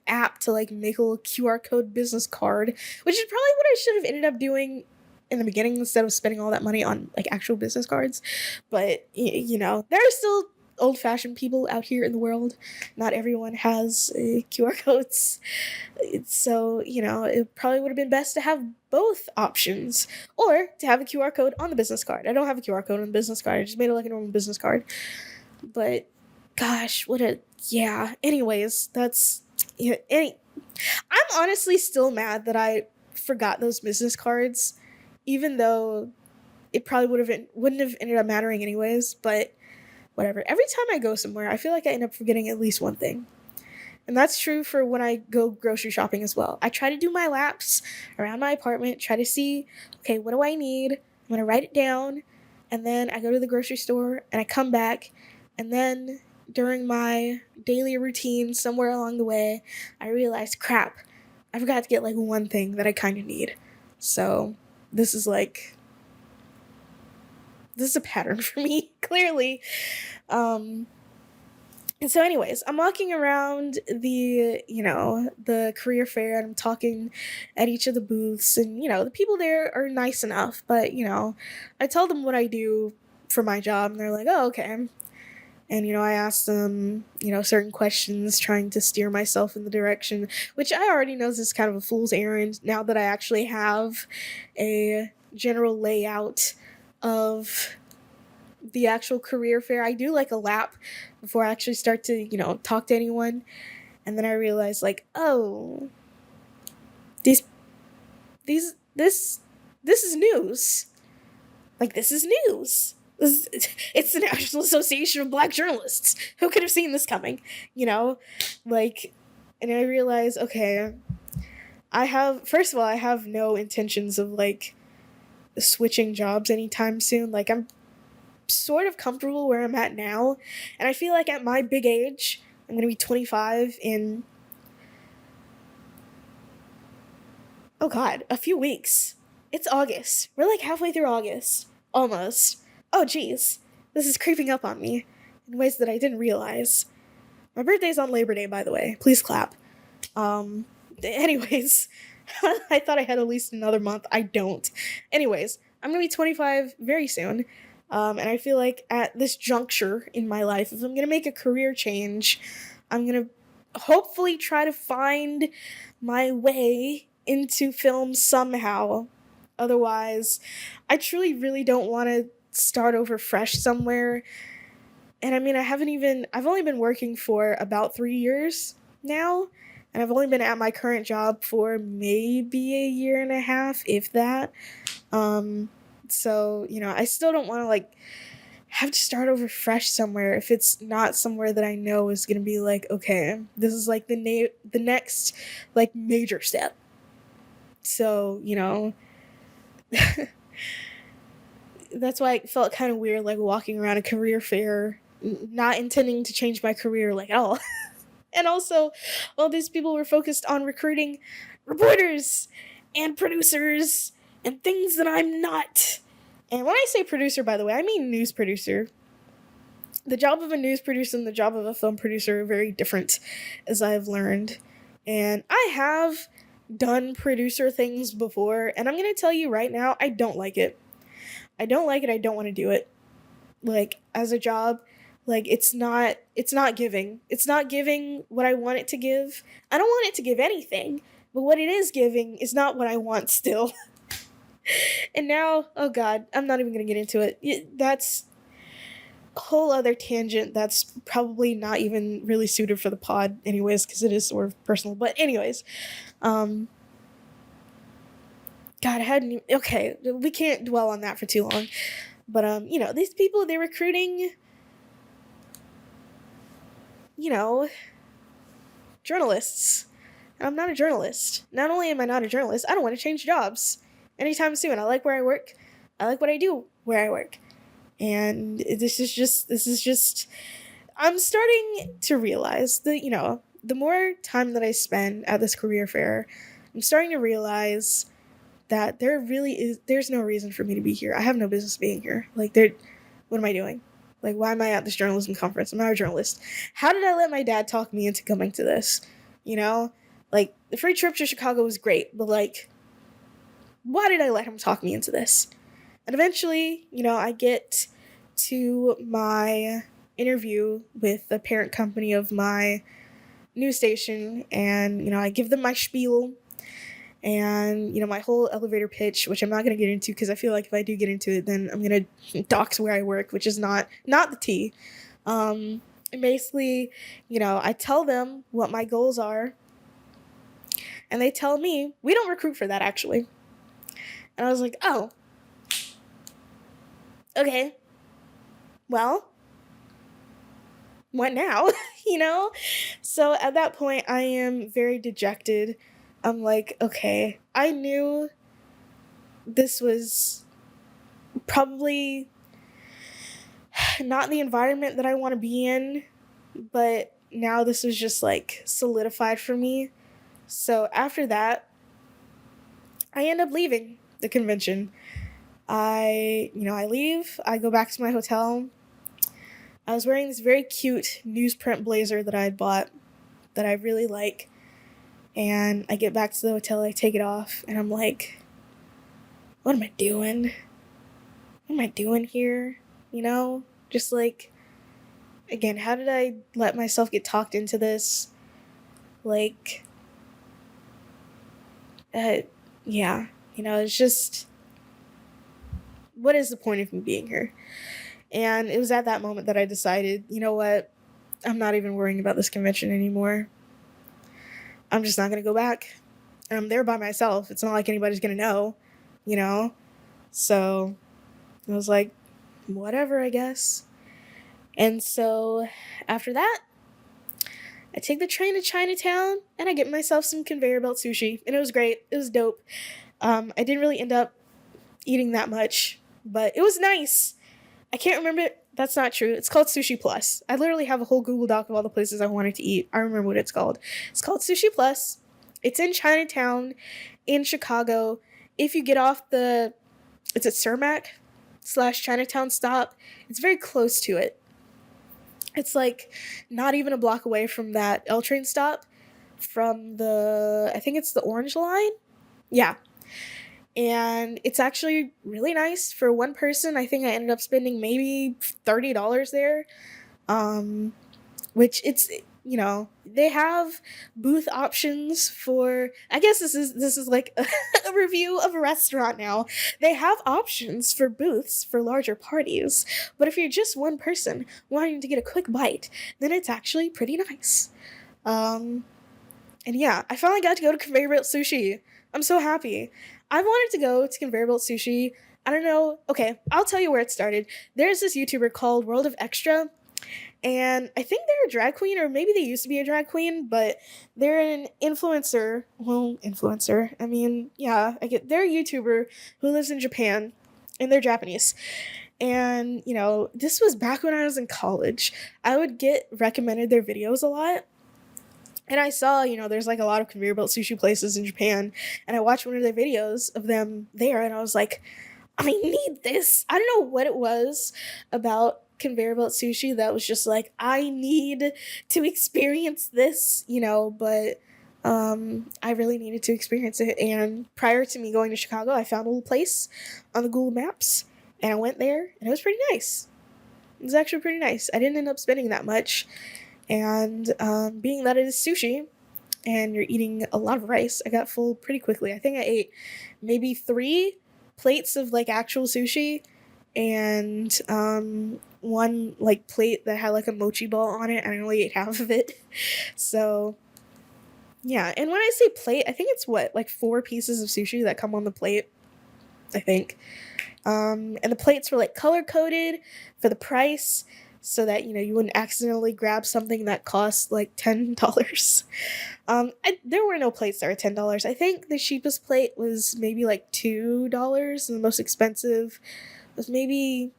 app to like make a little QR code business card, which is probably what I should have ended up doing in the beginning instead of spending all that money on like actual business cards. But, there are still old-fashioned people out here in the world. Not everyone has QR codes. So, it probably would have been best to have both options, or to have a QR code on the business card. I don't have a QR code on the business card. I just made it like a normal business card. But gosh, anyways, that's I'm honestly still mad that I forgot those business cards, even though it probably wouldn't have ended up mattering anyways. But whatever. Every time I go somewhere, I feel like I end up forgetting at least one thing. And that's true for when I go grocery shopping as well. I try to do my laps around my apartment, try to see, okay, what do I need? I'm going to write it down. And then I go to the grocery store and I come back. And then during my daily routine, somewhere along the way, I realized, crap, I forgot to get like one thing that I kind of need. So this is a pattern for me, clearly. And so anyways, I'm walking around the career fair, and I'm talking at each of the booths, and, the people there are nice enough, but, I tell them what I do for my job, and they're like, oh, okay. And, I ask them, certain questions, trying to steer myself in the direction, which I already know is kind of a fool's errand now that I actually have a general layout of the actual career fair. I do like a lap before I actually start to, talk to anyone. And then I realize, like, oh, this is news. Like, this is news. It's the National Association of Black Journalists. Who could have seen this coming? Like, And I realized, okay, first of all, I have no intentions of like switching jobs anytime soon. Like, I'm sort of comfortable where I'm at now. And I feel like at my big age, I'm going to be 25 in, oh God, a few weeks. It's August. We're like halfway through August. Almost. Oh, geez. This is creeping up on me in ways that I didn't realize. My birthday's on Labor Day, by the way. Please clap. Anyways, I thought I had at least another month. I don't. Anyways, I'm gonna be 25 very soon. And I feel like at this juncture in my life, if I'm gonna make a career change, I'm gonna hopefully try to find my way into film somehow. Otherwise, I truly really don't want to start over fresh somewhere. And I mean, I've only been working for about 3 years now. And I've only been at my current job for maybe a year and a half, if that. Um, so, I still don't want to like have to start over fresh somewhere if it's not somewhere that I know is going to be like, okay, this is like the next like major step. So, that's why it felt kind of weird like walking around a career fair not intending to change my career like at all. And also, all these people were focused on recruiting reporters and producers and things that I'm not. And when I say producer, by the way, I mean news producer. The job of a news producer and the job of a film producer are very different, as I've learned. And I have done producer things before, and I'm going to tell you right now, I don't like it. I don't like it. I don't want to do it. Like, as a job, like it's not giving. It's not giving what I want it to give. I don't want it to give anything, but what it is giving is not what I want still. And now, oh God, I'm not even going to get into it. That's a whole other tangent that's probably not even really suited for the pod anyways, because it is sort of personal. But anyways, um God, I hadn't even, okay, we can't dwell on that for too long. But these people, they're recruiting, you know, journalists. And I'm not a journalist. Not only am I not a journalist, I don't want to change jobs anytime soon. I like where I work. I like what I do where I work. And this is just I'm starting to realize that, the more time that I spend at this career fair, I'm starting to realize that there's no reason for me to be here. I have no business being here. Like, what am I doing? Like, why am I at this journalism conference? I'm not a journalist. How did I let my dad talk me into coming to this? You know? Like, the free trip to Chicago was great, but like, why did I let him talk me into this? And eventually, I get to my interview with the parent company of my news station, and, I give them my spiel and, my whole elevator pitch, which I'm not going to get into because I feel like if I do get into it, then I'm going to dox where I work, which is not the tea. And basically, I tell them what my goals are, and they tell me, we don't recruit for that, actually. And I was like, oh, okay, well, what now? you know? So at that point, I am very dejected. I'm like, okay, I knew this was probably not the environment that I want to be in, but now this was just like solidified for me. So after that, I end up leaving the convention. I leave, I go back to my hotel. I was wearing this very cute newsprint blazer that I had bought that I really like. And I get back to the hotel, I take it off, and I'm like, what am I doing? What am I doing here? Just like, again, how did I let myself get talked into this? Like, yeah, it's just, what is the point of me being here? And it was at that moment that I decided, you know what? I'm not even worrying about this convention anymore. I'm just not going to go back. And I'm there by myself. It's not like anybody's going to know, you know? So I was like, whatever, I guess. And so after that, I take the train to Chinatown and I get myself some conveyor belt sushi, and it was great. It was dope. I didn't really end up eating that much, but it was nice. I can't remember. That's not true. It's called Sushi Plus. I literally have a whole Google Doc of all the places I wanted to eat. I remember what it's called. It's called Sushi Plus. It's in Chinatown, in Chicago. If you get off it's at Cermak/Chinatown stop. It's very close to it. It's like not even a block away from that L train stop from I think it's the Orange Line. Yeah, and it's actually really nice for one person. I think I ended up spending maybe $30 there. Um, which they have booth options for. I guess this is like a review of a restaurant now. They have options for booths for larger parties, but if you're just one person wanting to get a quick bite, then it's actually pretty nice. Um, and yeah, I finally got to go to Conveyor Belt Sushi. I'm so happy. I wanted to go to Conveyor Belt Sushi. I don't know. Okay, I'll tell you where it started. There's this YouTuber called World of Extra, and I think they're a drag queen, or maybe they used to be a drag queen, but they're an influencer. Well, influencer. I mean, yeah, they're a YouTuber who lives in Japan, and they're Japanese. And, this was back when I was in college. I would get recommended their videos a lot. And I saw, there's like a lot of conveyor belt sushi places in Japan, and I watched one of their videos of them there, and I was like, I need this. I don't know what it was about conveyor belt sushi that was just like, I need to experience this, but I really needed to experience it. And prior to me going to Chicago, I found a little place on the Google Maps, and I went there, and it was pretty nice. It was actually pretty nice. I didn't end up spending that much. And being that it is sushi and you're eating a lot of rice, I got full pretty quickly. I think I ate maybe 3 plates of like actual sushi and one like plate that had like a mochi ball on it, and I only ate half of it. So yeah, and when I say plate, I think it's like 4 pieces of sushi that come on the plate, I think. And the plates were like color coded for the price, so that you wouldn't accidentally grab something that cost like $10. There were no plates that were $10. I think the cheapest plate was maybe like $2, and the most expensive was maybe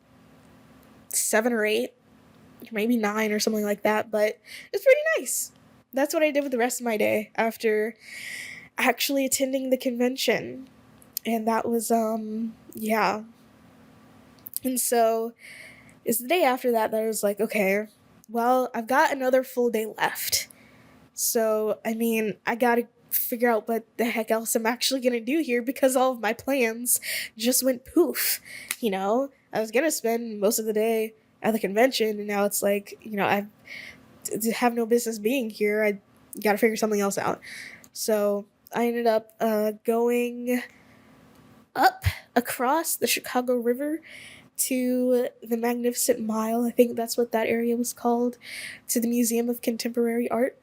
7 or 8, or maybe 9 or something like that. But it's pretty nice. That's what I did with the rest of my day after actually attending the convention, and that was yeah. And so it's the day after that I was like, okay, well, I've got another full day left. So, I gotta figure out what the heck else I'm actually gonna do here, because all of my plans just went poof. I was gonna spend most of the day at the convention, and now it's like, I have no business being here. I gotta figure something else out. So, I ended up going up across the Chicago River to the Magnificent Mile, I think that's what that area was called, to the Museum of Contemporary Art.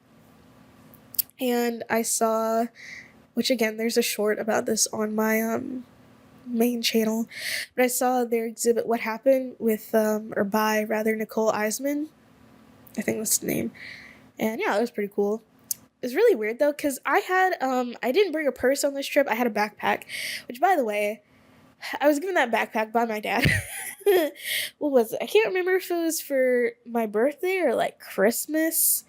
And I saw, which again, there's a short about this on my main channel, but I saw their exhibit, What Happened, with, or by, rather, Nicole Eisman. I think that's the name. And yeah, it was pretty cool. It was really weird though, because I didn't bring a purse on this trip. I had a backpack, which, by the way, I was given that backpack by my dad. What was it? I can't remember if it was for my birthday or like Christmas,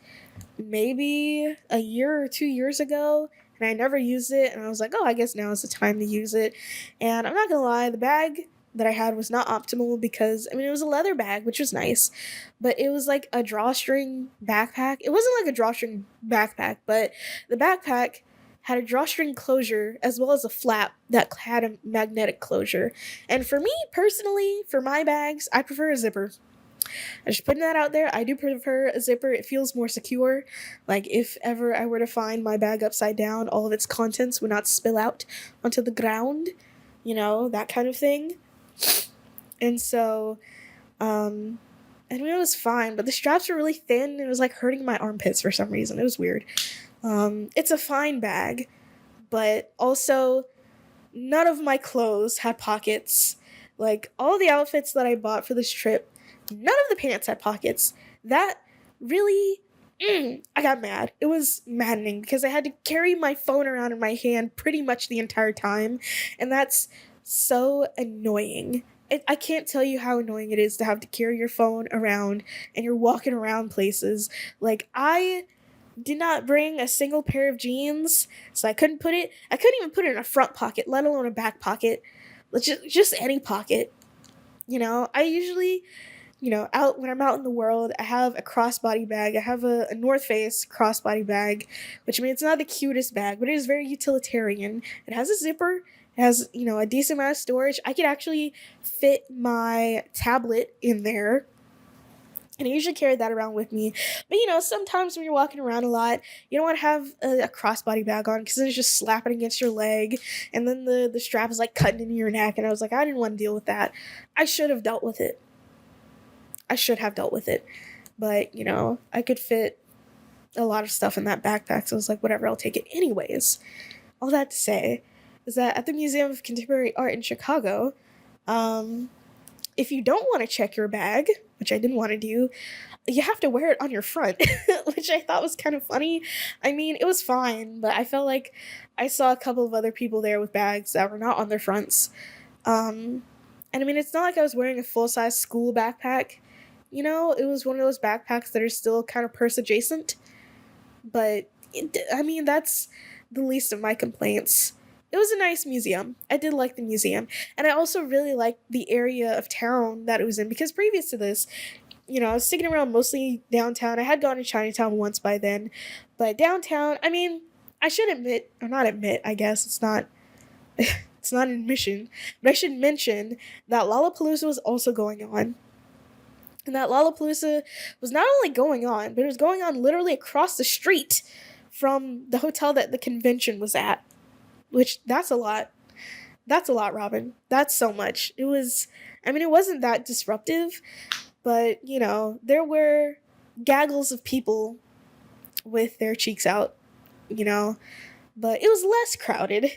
maybe a year or 2 years ago, and I never used it, and I was like, oh, I guess now is the time to use it. And I'm not gonna lie, the bag that I had was not optimal, because it was a leather bag, which was nice, but it was like a drawstring backpack. It wasn't like a drawstring backpack, but the backpack had a drawstring closure as well as a flap that had a magnetic closure. And for me personally, for my bags, I prefer a zipper. I'm just putting that out there. I do prefer a zipper. It feels more secure. Like, if ever I were to find my bag upside down, all of its contents would not spill out onto the ground, that kind of thing. And so, it was fine, but the straps were really thin, and it was like hurting my armpits for some reason. It was weird. It's a fine bag, but also none of my clothes had pockets. Like, all the outfits that I bought for this trip, none of the pants had pockets. That really I got mad. It was maddening because I had to carry my phone around in my hand pretty much the entire time, and that's so annoying. I can't tell you how annoying it is to have to carry your phone around and you're walking around places. Like, I did not bring a single pair of jeans, so I couldn't even put it in a front pocket, let alone a back pocket. Just any pocket. I usually, out when I'm out in the world, I have a crossbody bag. I have a North Face crossbody bag, which means it's not the cutest bag, but it is very utilitarian. It has a zipper. It has, a decent amount of storage. I could actually fit my tablet in there, and I usually carry that around with me. But sometimes when you're walking around a lot, you don't want to have a crossbody bag on because then it's just slapping against your leg, and then the strap is like cutting into your neck. And I was like, I didn't want to deal with that. I should have dealt with it. I should have dealt with it. But I could fit a lot of stuff in that backpack, so I was like, whatever, I'll take it. Anyways, all that to say is that at the Museum of Contemporary Art in Chicago, um, if you don't want to check your bag, which I didn't want to do, you have to wear it on your front, which I thought was kind of funny. I mean, it was fine, but I felt like I saw a couple of other people there with bags that were not on their fronts. And I mean, it's not like I was wearing a full size school backpack. It was one of those backpacks that are still kind of purse adjacent. But, I mean, that's the least of my complaints. It was a nice museum. I did like the museum. And I also really liked the area of town that it was in because previous to this, I was sticking around mostly downtown. I had gone to Chinatown once by then. But downtown, I mean, I should admit, or not admit, I guess, it's not. It's not an admission, but I should mention that Lollapalooza was also going on. And that Lollapalooza was not only going on, but it was going on literally across the street from the hotel that the convention was at. Which, that's a lot. That's a lot, Robin. That's so much. It wasn't that disruptive, but, there were gaggles of people with their cheeks out, you know, but it was less crowded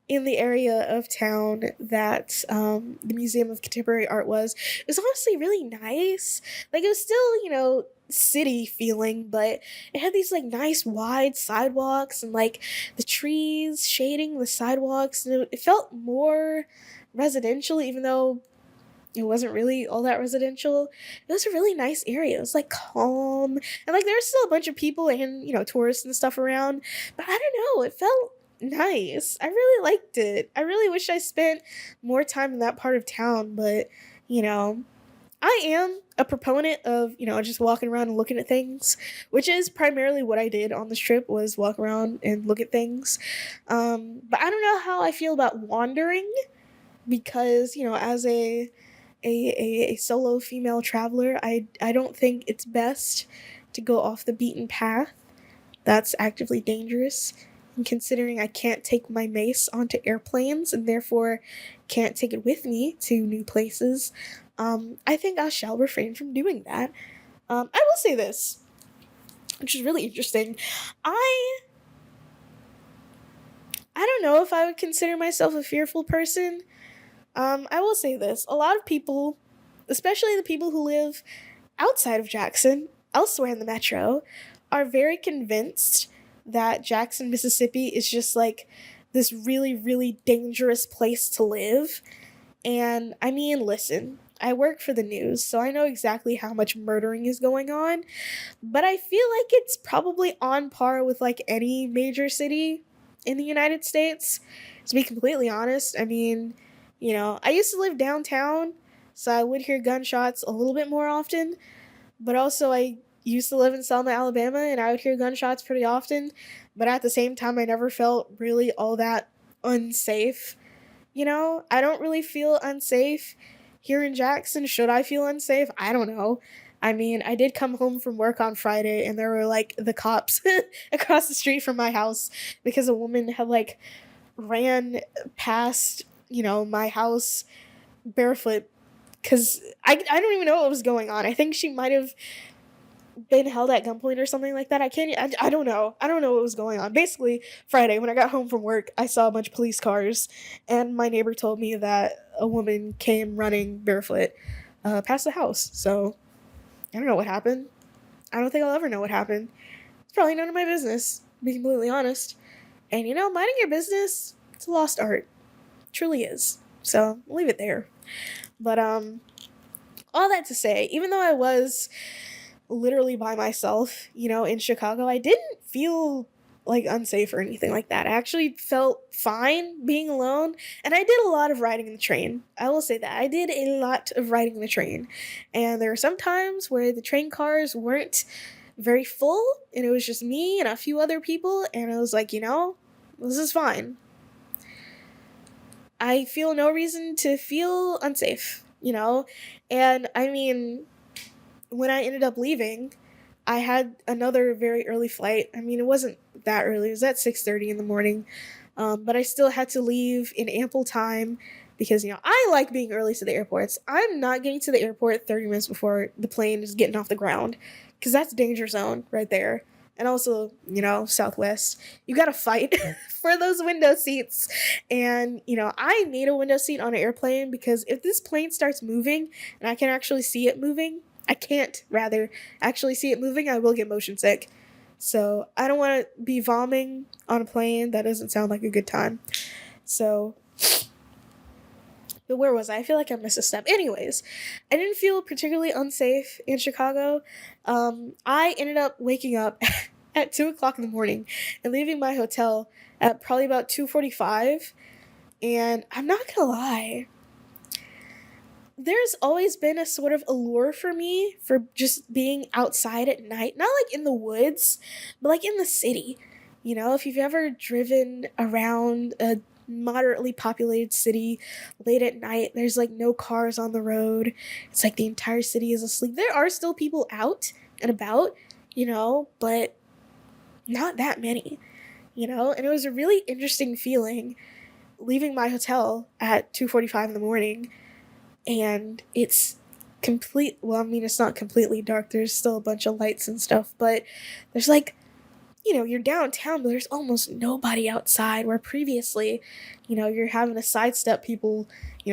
in the area of town that the Museum of Contemporary Art was. It was honestly really nice. Like, it was still, city feeling, but it had these like nice wide sidewalks and like the trees shading the sidewalks, and it felt more residential, even though it wasn't really all that residential. It was a really nice area. It was like calm, and like there was still a bunch of people and tourists and stuff around, but I don't know, it felt nice. I really liked it. I really wish I spent more time in that part of town, but you know, I am a proponent of, just walking around and looking at things, which is primarily what I did on this trip, was walk around and look at things. But I don't know how I feel about wandering because, as a solo female traveler, I don't think it's best to go off the beaten path. That's actively dangerous. And considering I can't take my mace onto airplanes and therefore can't take it with me to new places, I think I shall refrain from doing that. I will say this, which is really interesting. I don't know if I would consider myself a fearful person. I will say this. A lot of people, especially the people who live outside of Jackson, elsewhere in the metro, are very convinced that Jackson, Mississippi is just like this really, really dangerous place to live. And I mean, listen, I work for the news, so I know exactly how much murdering is going on, but I feel like it's probably on par with like any major city in the United States. To be completely honest, I mean, I used to live downtown, so I would hear gunshots a little bit more often, but also I used to live in Selma, Alabama, and I would hear gunshots pretty often, but at the same time, I never felt really all that unsafe. I don't really feel unsafe here in Jackson. Should I feel unsafe? I don't know. I mean, I did come home from work on Friday and there were like the cops across the street from my house because a woman had like ran past, my house barefoot because I don't even know what was going on. I think she might have been held at gunpoint or something like that. I don't know. I don't know what was going on. Basically, Friday, when I got home from work, I saw a bunch of police cars, and my neighbor told me that a woman came running barefoot past the house. So, I don't know what happened. I don't think I'll ever know what happened. probably none of my business, to be completely honest. And minding your business, it's a lost art. It truly is. So I'll leave it there. But all that to say, even though I was literally by myself, in Chicago, I didn't feel like unsafe or anything like that. I actually felt fine being alone, and I did a lot of riding in the train. I will say that. I did a lot of riding in the train. And there were some times where the train cars weren't very full, and it was just me and a few other people, and I was like, this is fine. I feel no reason to feel unsafe, And I mean, when I ended up leaving, I had another very early flight. I mean, it wasn't that early. It was at 6:30 in the morning. But I still had to leave in ample time because, I like being early to the airports. I'm not getting to the airport 30 minutes before the plane is getting off the ground because that's danger zone right there. And also, Southwest, you got to fight for those window seats. And, I need a window seat on an airplane because if this plane starts moving and I can actually see it moving, I can't, rather, actually see it moving, I will get motion sick. So I don't want to be vomiting on a plane. That doesn't sound like a good time. So, but where was I? I feel like I missed a step. Anyways, I didn't feel particularly unsafe in Chicago. I ended up waking up at 2 o'clock in the morning and leaving my hotel at probably about 2:45. And I'm not gonna lie, there's always been a sort of allure for me for just being outside at night, not like in the woods, but like in the city. If you've ever driven around a moderately populated city late at night, there's like no cars on the road. It's like the entire city is asleep. There are still people out and about, but not that many, and it was a really interesting feeling leaving my hotel at 2:45 in the morning and it's it's not completely dark, there's still a bunch of lights and stuff, but there's like, you're downtown, but there's almost nobody outside, where previously, you're having to sidestep people,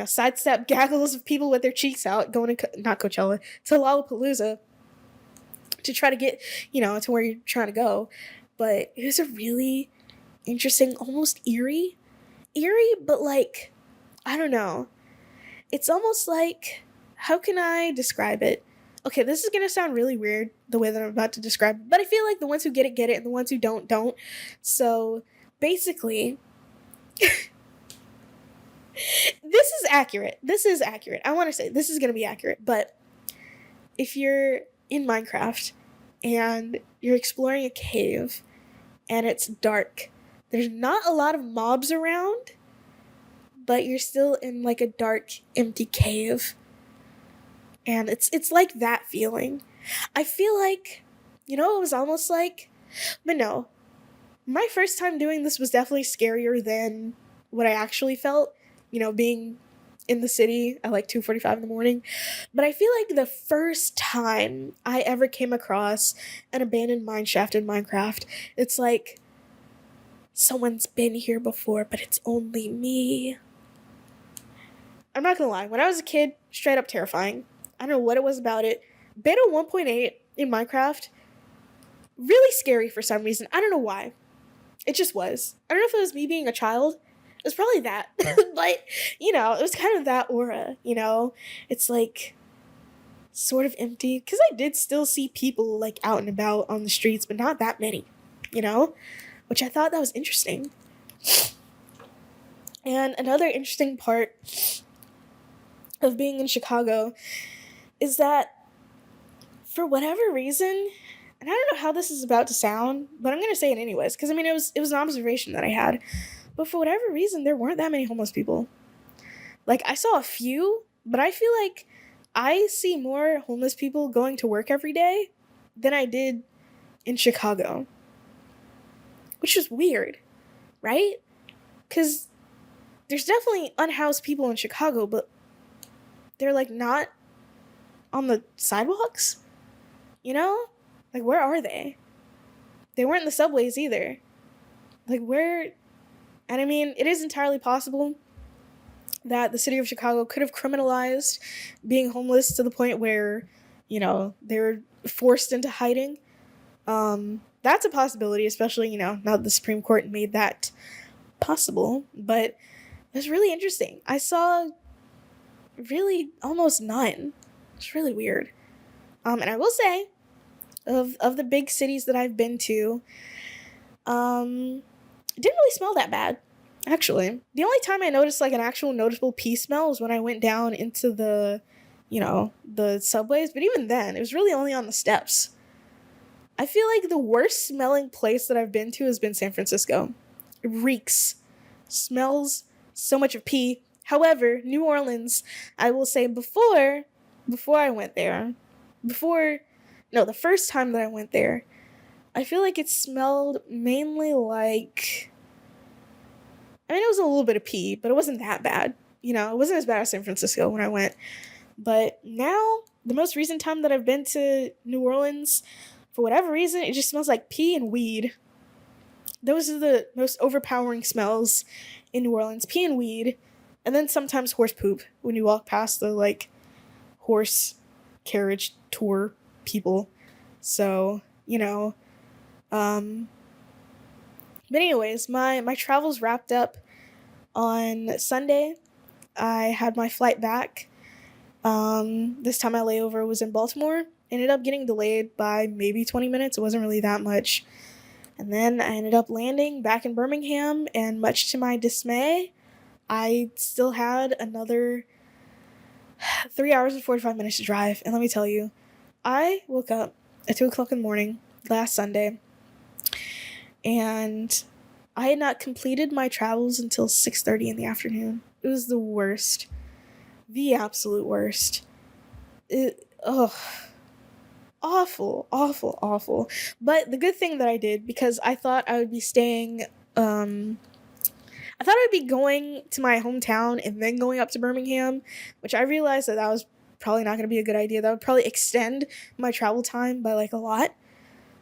sidestep gaggles of people with their cheeks out going to, not Coachella, to Lollapalooza to try to get, to where you're trying to go. But it was a really interesting, almost eerie, but like, I don't know. It's almost like, how can I describe it? Okay, this is going to sound really weird, the way that I'm about to describe it, but I feel like the ones who get it, and the ones who don't. So, basically, this is accurate. I want to say this is going to be accurate, but if you're in Minecraft and you're exploring a cave and it's dark, there's not a lot of mobs around, but you're still in like a dark, empty cave. And it's like that feeling. I feel like, it was almost like, but no, my first time doing this was definitely scarier than what I actually felt, being in the city at like 2:45 in the morning. But I feel like the first time I ever came across an abandoned mine shaft in Minecraft, it's like someone's been here before, but it's only me. I'm not gonna lie, when I was a kid, straight up terrifying. I don't know what it was about it. Beta 1.8 in Minecraft, really scary for some reason. I don't know why. It just was. I don't know if it was me being a child. It was probably that. But, it was kind of that aura, It's like sort of empty. Because I did still see people like out and about on the streets, but not that many, Which I thought that was interesting. And another interesting part of being in Chicago is that for whatever reason, and I don't know how this is about to sound, but I'm going to say it anyways, because it was an observation that I had, but for whatever reason, there weren't that many homeless people. Like, I saw a few, but I feel like I see more homeless people going to work every day than I did in Chicago, which is weird, right? Because there's definitely unhoused people in Chicago, but they're like not on the sidewalks, Like, where are they? They weren't in the subways either. Like, where? And I mean, it is entirely possible that the city of Chicago could have criminalized being homeless to the point where, they were forced into hiding. that's a possibility, especially, now that the Supreme Court made that possible. But it's really interesting. I saw really almost none. It's really weird. And I will say, of the big cities that I've been to, it didn't really smell that bad. Actually, the only time I noticed like an actual noticeable pee smell was when I went down into the subways. But even then, it was really only on the steps. I feel like the worst smelling place that I've been to has been San Francisco. It reeks, smells so much of pee. However, New Orleans, I will say before I went there, before, no, the first time that I went there, I feel like it smelled mainly like, I mean, it was a little bit of pee, but it wasn't that bad. It wasn't as bad as San Francisco when I went. But now, the most recent time that I've been to New Orleans, for whatever reason, it just smells like pee and weed. Those are the most overpowering smells in New Orleans, pee and weed, and then sometimes horse poop when you walk past the, like, horse carriage tour people. So, but anyways, my travels wrapped up on Sunday. I had my flight back. This time my layover was in Baltimore. Ended up getting delayed by maybe 20 minutes. It wasn't really that much. And then I ended up landing back in Birmingham, and much to my dismay, I still had another 3 hours and 45 minutes to drive. And let me tell you, I woke up at 2 o'clock in the morning last Sunday, and I had not completed my travels until 6:30 in the afternoon. It was the worst. The absolute worst. Awful, awful, awful. But the good thing that I did, because I thought I would be staying, I thought I'd be going to my hometown and then going up to Birmingham, which I realized that was probably not going to be a good idea. That would probably extend my travel time by like a lot.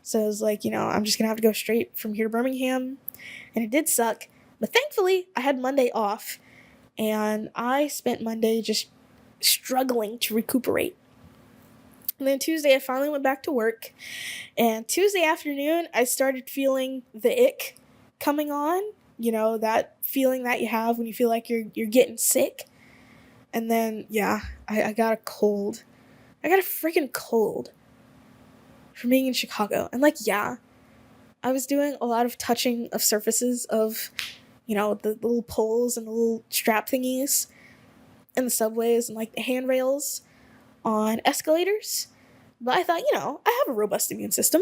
So I was like, I'm just going to have to go straight from here to Birmingham. And it did suck. But thankfully, I had Monday off. And I spent Monday just struggling to recuperate. And then Tuesday, I finally went back to work. And Tuesday afternoon, I started feeling the ick coming on. That feeling that you have when you feel like you're getting sick. And then, yeah, I got a cold. I got a freaking cold from being in Chicago. And yeah, I was doing a lot of touching of surfaces of, the little poles and the little strap thingies in the subways and the handrails on escalators. But I thought, I have a robust immune system.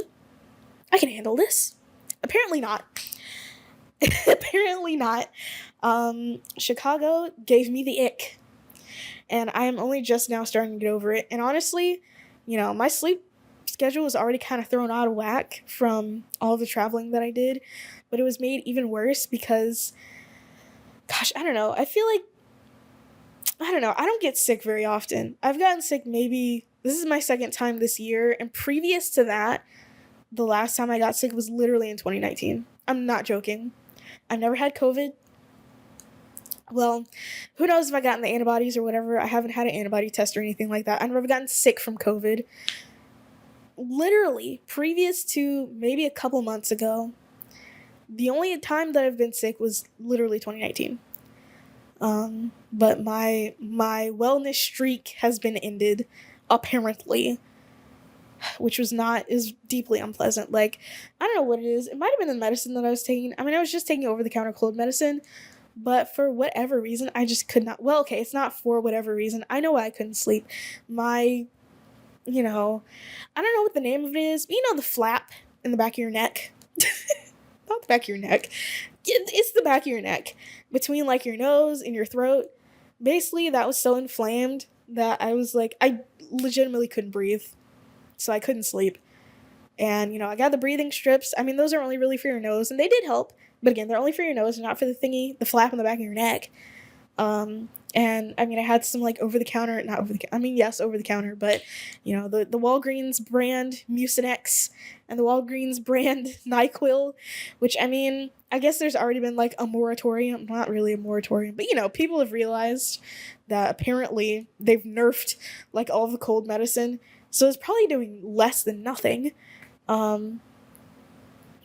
I can handle this. Apparently not. Apparently not. Chicago gave me the ick. And I am only just now starting to get over it. And honestly, my sleep schedule was already kind of thrown out of whack from all the traveling that I did. But it was made even worse because, gosh, I don't know. I don't get sick very often. I've gotten sick this is my second time this year. And previous to that, the last time I got sick was literally in 2019. I'm not joking. I never had COVID. Well, who knows if I gotten the antibodies or whatever. I haven't had an antibody test or anything like that. I've never gotten sick from COVID. Literally, previous to maybe a couple months ago, the only time that I've been sick was literally 2019. But my wellness streak has been ended, apparently, which is deeply unpleasant. I don't know what it is. It might have been the medicine that I was taking. I mean, I was just taking over-the-counter cold medicine, but for whatever reason, I just could not. Well, okay, it's not for whatever reason. I know why I couldn't sleep. I don't know what the name of it is. The flap in the back of your neck. Not the back of your neck. It's the back of your neck. Between your nose and your throat. Basically, that was so inflamed that I was I legitimately couldn't breathe. So I couldn't sleep. And, I got the breathing strips. I mean, those are only really for your nose, and they did help. But again, they're only for your nose and not for the flap in the back of your neck. And I mean, I had some not over the counter, yes, over the counter, but the Walgreens brand Mucinex and the Walgreens brand NyQuil, which I mean, I guess there's already been a moratorium, not really a moratorium, but people have realized that apparently they've nerfed all the cold medicine. So it's probably doing less than nothing.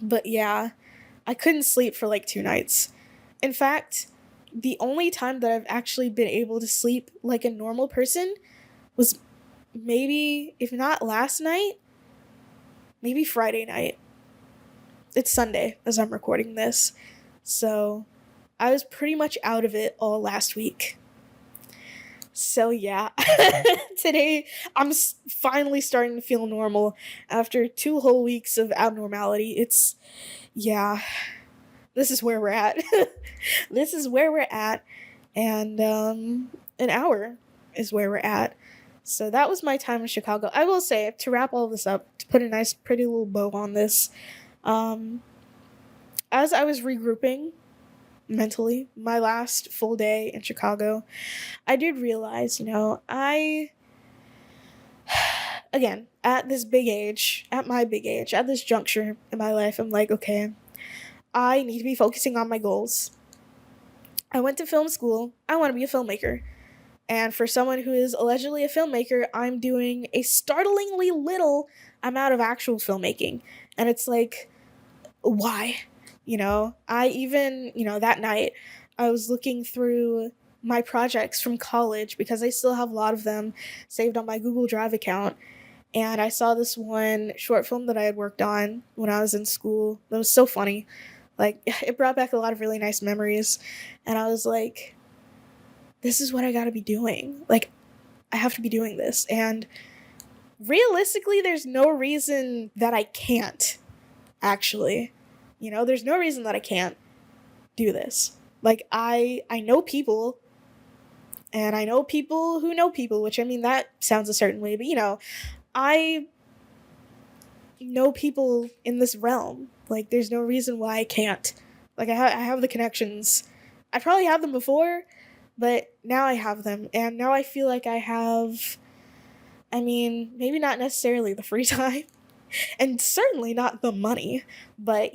But yeah, I couldn't sleep for like 2 nights. In fact, the only time that I've actually been able to sleep like a normal person was maybe, if not last night, maybe Friday night. It's Sunday as I'm recording this. So I was pretty much out of it all last week. So yeah, today finally starting to feel normal after 2 whole weeks of abnormality. Yeah, this is where we're at. This is where we're at, and an hour is where we're at. So that was my time in Chicago. I will say, to wrap all this up, to put a nice, pretty little bow on this, um, as I was regrouping mentally, my last full day in Chicago, I did realize, again, at this big age, at my big age, at this juncture in my life, I'm like, okay, I need to be focusing on my goals. I went to film school. I want to be a filmmaker. And for someone who is allegedly a filmmaker, I'm doing a startlingly little amount of actual filmmaking. And it's like, why? I even, that night, I was looking through my projects from college because I still have a lot of them saved on my Google Drive account. And I saw this one short film that I had worked on when I was in school that was so funny. Like, it brought back a lot of really nice memories. And I was like, this is what I gotta be doing. Like, I have to be doing this. And realistically, there's no reason that I can't, actually. There's no reason that I can't do this. Like, I know people, and I know people who know people, which, I mean, that sounds a certain way, but, I know people in this realm. Like, there's no reason why I can't. Like, I have the connections. I probably had them before, but now I have them, and now I feel like I have, I mean, maybe not necessarily the free time, and certainly not the money, but,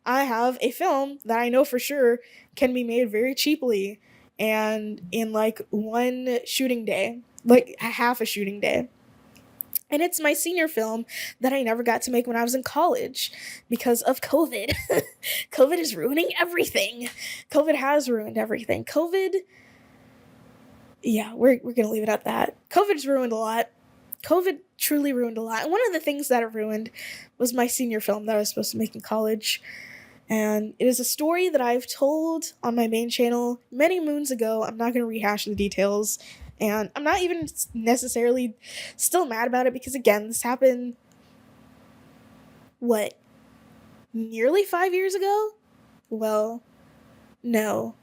I have a film that I know for sure can be made very cheaply and in like one shooting day, like a half a shooting day. And it's my senior film that I never got to make when I was in college because of COVID. COVID is ruining everything. COVID has ruined everything. Yeah, we're going to leave it at that. COVID's ruined a lot. COVID truly ruined a lot. And one of the things that it ruined was my senior film that I was supposed to make in college. And it is a story that I've told on my main channel many moons ago. I'm not going to rehash the details. And I'm not even necessarily still mad about it because, again, this happened, what, nearly 5 years ago? Well, no.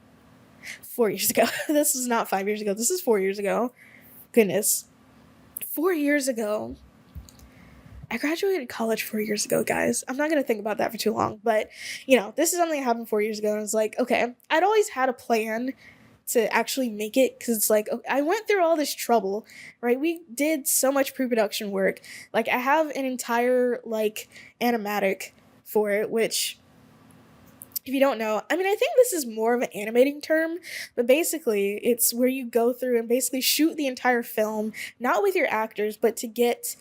4 years ago. This is not 5 years ago. This is 4 years ago. Goodness. 4 years ago. I graduated college 4 years ago, guys. I'm not going to think about that for too long. But, this is something that happened 4 years ago. And it's like, okay, I'd always had a plan to actually make it because it's like, okay, I went through all this trouble, right? We did so much pre-production work. Like, I have an entire, like, animatic for it, which, if you don't know, I mean, I think this is more of an animating term, but basically it's where you go through and basically shoot the entire film, not with your actors, but to get,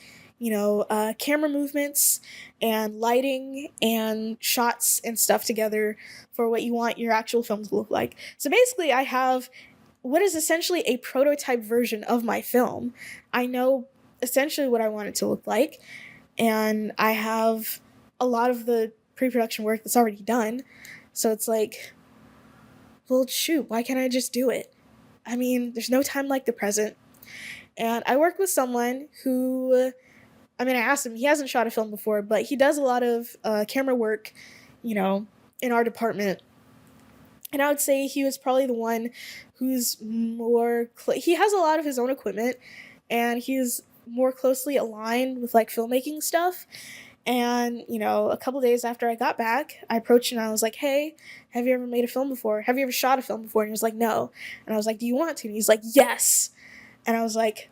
camera movements and lighting and shots and stuff together for what you want your actual film to look like. So basically, I have what is essentially a prototype version of my film. I know essentially what I want it to look like, and I have a lot of the pre-production work that's already done. So it's like, well, shoot, why can't I just do it? I mean, there's no time like the present. And I worked with someone who, I mean, I asked him, he hasn't shot a film before, but he does a lot of camera work, in our department. And I would say he was probably the one who's more, he has a lot of his own equipment, and he's more closely aligned with like filmmaking stuff. And, a couple days after I got back, I approached him and I was like, hey, have you ever made a film before? Have you ever shot a film before? And he was like, no. And I was like, do you want to? And he's like, yes. And I was like,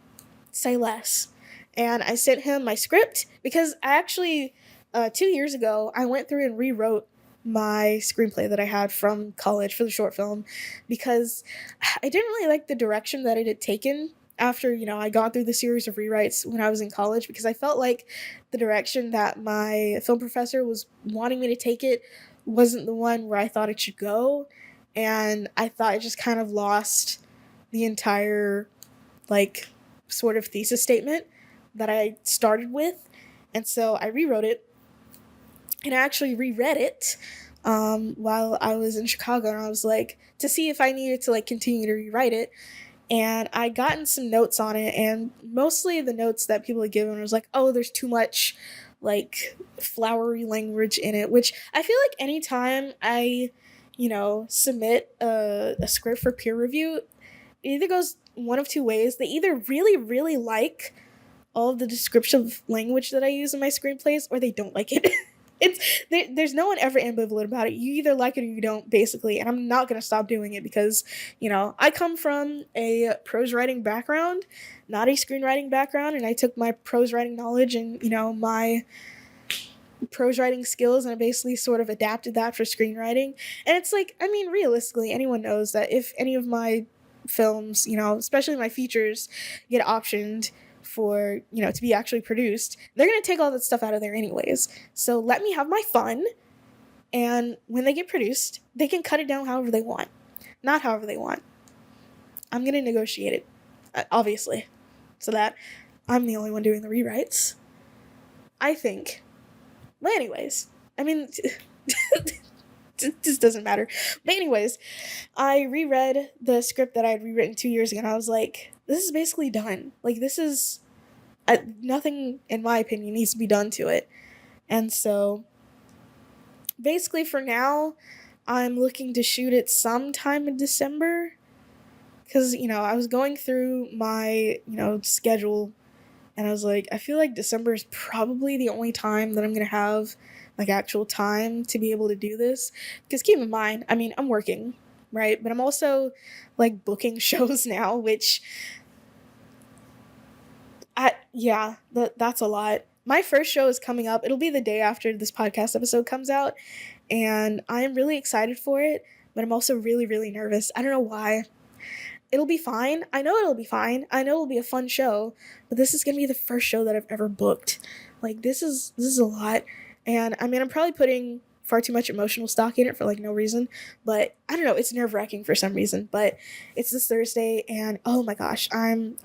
say less. And I sent him my script because I actually, 2 years ago, I went through and rewrote my screenplay that I had from college for the short film because I didn't really like the direction that it had taken after, I got through the series of rewrites when I was in college, because I felt like the direction that my film professor was wanting me to take it wasn't the one where I thought it should go. And I thought it just kind of lost the entire, like, sort of thesis statement that I started with. And so I rewrote it, and I actually reread it while I was in Chicago, and I was like, to see if I needed to, like, continue to rewrite it. And I gotten some notes on it, and mostly the notes that people had given was like, oh, there's too much, like, flowery language in it, which I feel like anytime I, submit a script for peer review, it either goes one of two ways. They either really, really like all of the descriptive language that I use in my screenplays, or they don't like it. There's no one ever ambivalent about it. You either like it or you don't, basically. And I'm not gonna stop doing it because, I come from a prose writing background, not a screenwriting background, and I took my prose writing knowledge and, my prose writing skills, and I basically sort of adapted that for screenwriting. And it's like, I mean, realistically, anyone knows that if any of my films, especially my features, get optioned for, to be actually produced, they're going to take all that stuff out of there anyways. So let me have my fun, and when they get produced, they can cut it down however they want. Not however they want. I'm going to negotiate it, obviously, so that I'm the only one doing the rewrites, I think. But anyways, I mean, this doesn't matter. But anyways, I reread the script that I had rewritten 2 years ago, and I was like, this is basically done. Like, this is, nothing, in my opinion, needs to be done to it. And so, basically for now, I'm looking to shoot it sometime in December. Because, I was going through my, schedule, and I was like, I feel like December is probably the only time that I'm going to have, like, actual time to be able to do this. Because keep in mind, I mean, I'm working, right? But I'm also, like, booking shows now, which, that's a lot. My first show is coming up. It'll be the day after this podcast episode comes out. And I am really excited for it, but I'm also really, really nervous. I don't know why. It'll be fine. I know it'll be fine. I know it'll be a fun show, but this is gonna be the first show that I've ever booked. Like, this is a lot. And I mean, I'm probably putting far too much emotional stock in it for, like, no reason, but I don't know, it's nerve-wracking for some reason. But it's this Thursday, and oh my gosh, I'm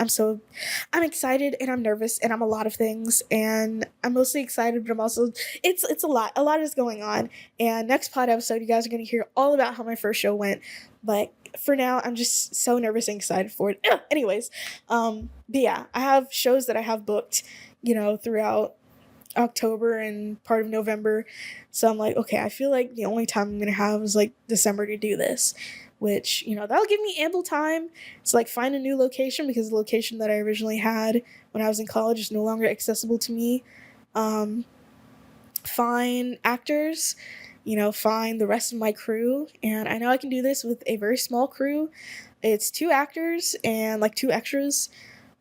excited, and I'm nervous, and I'm a lot of things, and I'm mostly excited, but I'm also, it's a lot is going on. And next pod episode, you guys are going to hear all about how my first show went, but for now, I'm just so nervous and excited for it. Anyways, but yeah, I have shows that I have booked, throughout October and part of November. So I'm like, okay, I feel like the only time I'm going to have is, like, December to do this, which, that'll give me ample time to, like, find a new location, because the location that I originally had when I was in college is no longer accessible to me. Find actors, find the rest of my crew. And I know I can do this with a very small crew. It's 2 actors and, like, 2 extras.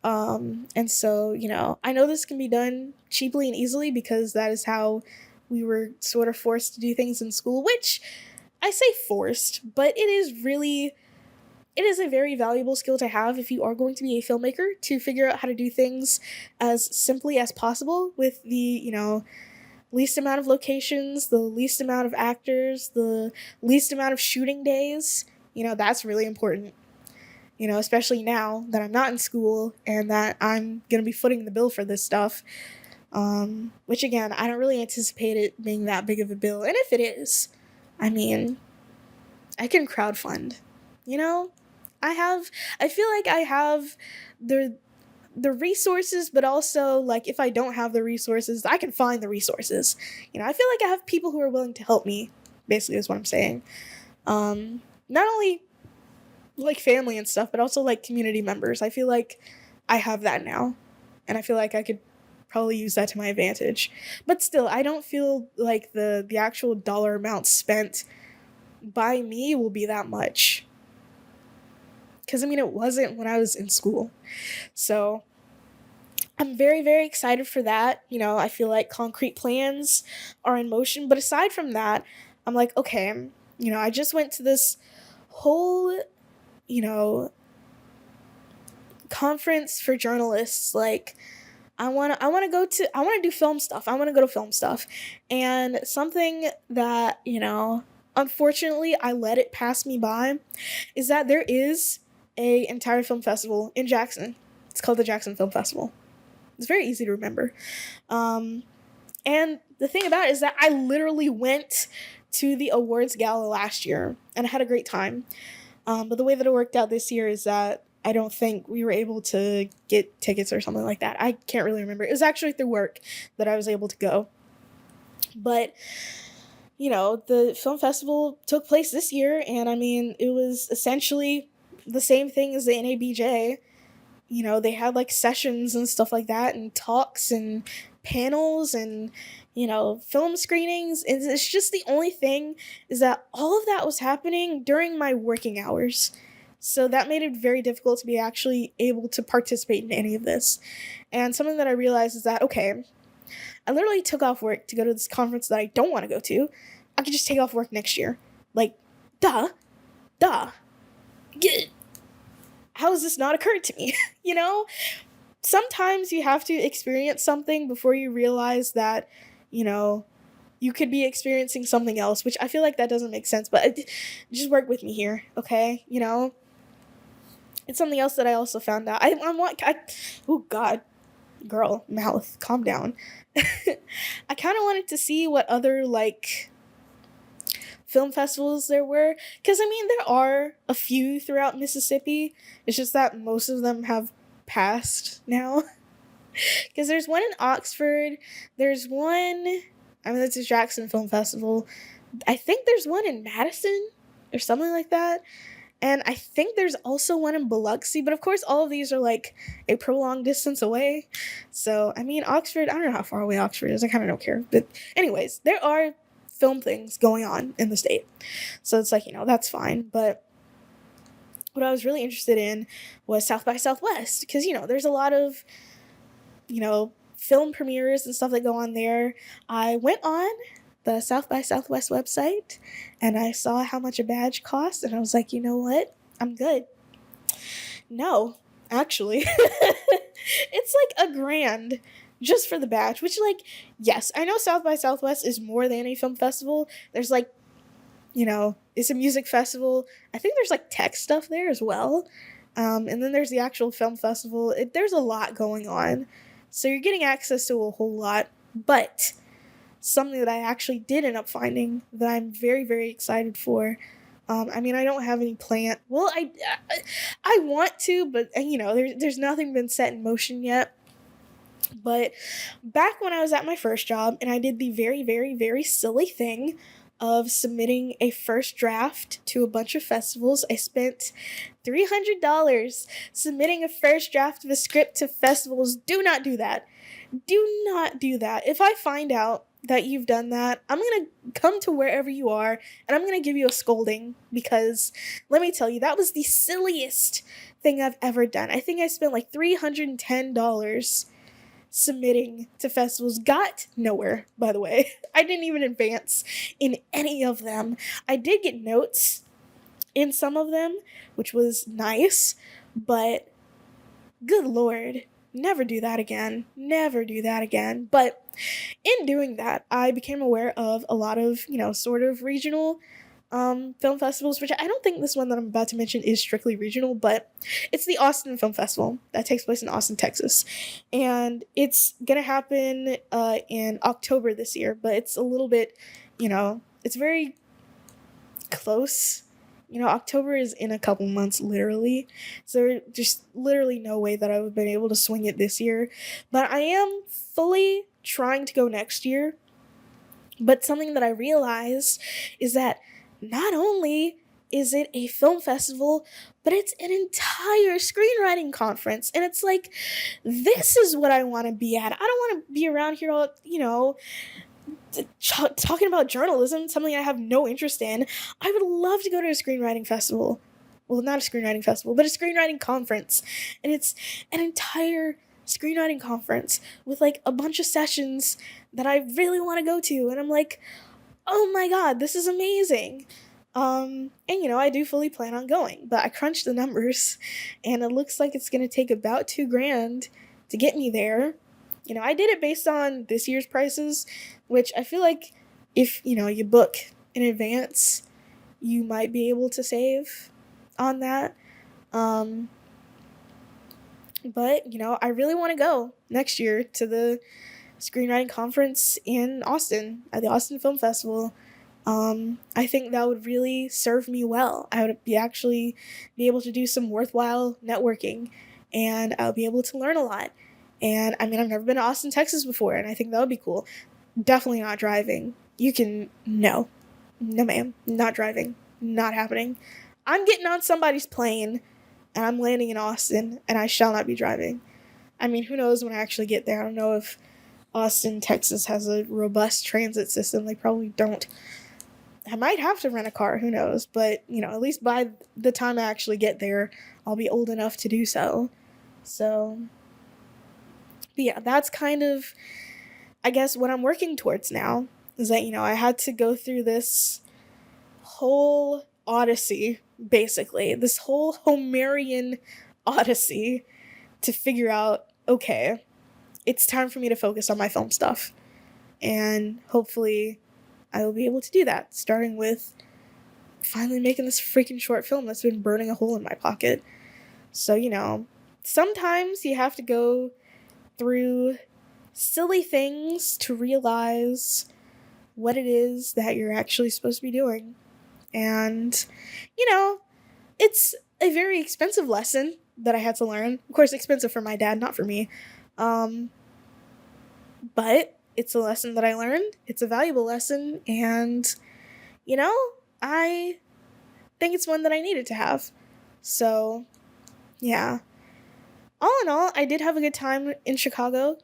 And so, I know this can be done cheaply and easily, because that is how we were sort of forced to do things in school, which I say forced, but it is a very valuable skill to have if you are going to be a filmmaker, to figure out how to do things as simply as possible with the, least amount of locations, the least amount of actors, the least amount of shooting days. That's really important. Especially now that I'm not in school and that I'm going to be footing the bill for this stuff. Which, again, I don't really anticipate it being that big of a bill. And if it is, I mean, I can crowdfund. I feel like I have the resources, but also, like, if I don't have the resources, I can find the resources. I feel like I have people who are willing to help me, basically, is what I'm saying. Not only, like, family and stuff, but also, like, community members. I feel like I have that now, and I feel like I could probably use that to my advantage. But still, I don't feel like the actual dollar amount spent by me will be that much, because I mean, it wasn't when I was in school. So I'm very, very excited for that. I feel like concrete plans are in motion, but aside from that, I'm like, okay, I just went to this whole, conference for journalists. Like, I want to do film stuff. I want to go to film stuff. And something that, unfortunately I let it pass me by is that there is a entire film festival in Jackson. It's called the Jackson Film Festival. It's very easy to remember. And the thing about it is that I literally went to the awards gala last year and I had a great time. But the way that it worked out this year is that I don't think we were able to get tickets or something like that. I can't really remember. It was actually through work that I was able to go. But, the film festival took place this year, and I mean, it was essentially the same thing as the NABJ. They had like sessions and stuff like that, and talks and panels and, film screenings. And it's just the only thing is that all of that was happening during my working hours. So that made it very difficult to be actually able to participate in any of this. And something that I realized is that, okay, I literally took off work to go to this conference that I don't want to go to. I could just take off work next year. Like, duh. How has this not occurred to me? Sometimes you have to experience something before you realize that, you could be experiencing something else, which I feel like that doesn't make sense, but just work with me here, okay? It's something else that I also found out. Oh God, girl, mouth, calm down. I kind of wanted to see what other, like, film festivals there were, because, I mean, there are a few throughout Mississippi. It's just that most of them have passed now. Because there's one in Oxford, there's one, that's a Jackson Film Festival. I think there's one in Madison or something like that. And I think there's also one in Biloxi, but of course all of these are like a prolonged distance away. So, I mean, Oxford, I don't know how far away Oxford is. I kind of don't care. But anyways, there are film things going on in the state. So it's like, that's fine. But what I was really interested in was South by Southwest, because, there's a lot of, film premieres and stuff that go on there. I went on the South by Southwest website and I saw how much a badge costs and I was like, you know what? I'm good. No, actually. It's like $1,000 just for the badge, which, like, yes, I know South by Southwest is more than a film festival. There's like, it's a music festival. I think there's like tech stuff there as well. And then there's the actual film festival. There's a lot going on. So you're getting access to a whole lot, but something that I actually did end up finding that I'm very, very excited for. I don't have any plan. Well, I want to, but, there's nothing been set in motion yet. But back when I was at my first job and I did the very, very, very silly thing of submitting a first draft to a bunch of festivals, I spent $300 submitting a first draft of a script to festivals. Do not do that. Do not do that. If I find out that you've done that, I'm going to come to wherever you are and I'm going to give you a scolding, because let me tell you, that was the silliest thing I've ever done. I think I spent like $310 submitting to festivals. Got nowhere, by the way. I didn't even advance in any of them. I did get notes in some of them, which was nice, but good Lord, never do that again. Never do that again. But in doing that, I became aware of a lot of, sort of regional film festivals, which I don't think this one that I'm about to mention is strictly regional, but it's the Austin Film Festival that takes place in Austin, Texas. And it's going to happen in October this year, but it's a little bit, it's very close. October is in a couple months, literally. So there's just literally no way that I would have been able to swing it this year. But I am fully trying to go next year. But something that I realized is that not only is it a film festival, but it's an entire screenwriting conference. And it's like, this is what I want to be at. I don't want to be around here all, talking about journalism, something I have no interest in. I would love to go to a screenwriting festival. Well, not a screenwriting festival, but a screenwriting conference. And it's an entire screenwriting conference with like a bunch of sessions that I really want to go to. And I'm like, oh my God, this is amazing. And I do fully plan on going, but I crunched the numbers and it looks like it's going to take about 2 grand to get me there. I did it based on this year's prices, which I feel like if, you book in advance, you might be able to save on that. Um, but, I really want to go next year to the screenwriting conference in Austin at the Austin Film Festival. I think that would really serve me well. I would actually be able to do some worthwhile networking, and I would be able to learn a lot. And I mean, I've never been to Austin, Texas before, and I think that would be cool. Definitely not driving. You can, no. No, ma'am. Not driving. Not happening. I'm getting on somebody's plane, and I'm landing in Austin, and I shall not be driving. I mean, who knows when I actually get there? I don't know if Austin, Texas has a robust transit system. They probably don't. I might have to rent a car, who knows? But, at least by the time I actually get there, I'll be old enough to do so. So, but yeah, that's kind of, I guess, what I'm working towards now. Is that, I had to go through this whole odyssey, basically. This whole Homerian odyssey to figure out, okay, it's time for me to focus on my film stuff. And hopefully I will be able to do that, starting with finally making this freaking short film that's been burning a hole in my pocket. So, sometimes you have to go through silly things to realize what it is that you're actually supposed to be doing. And, it's a very expensive lesson that I had to learn. Of course, expensive for my dad, not for me. But it's a lesson that I learned. It's a valuable lesson. And, I think it's one that I needed to have. So, yeah. All in all, I did have a good time in Chicago.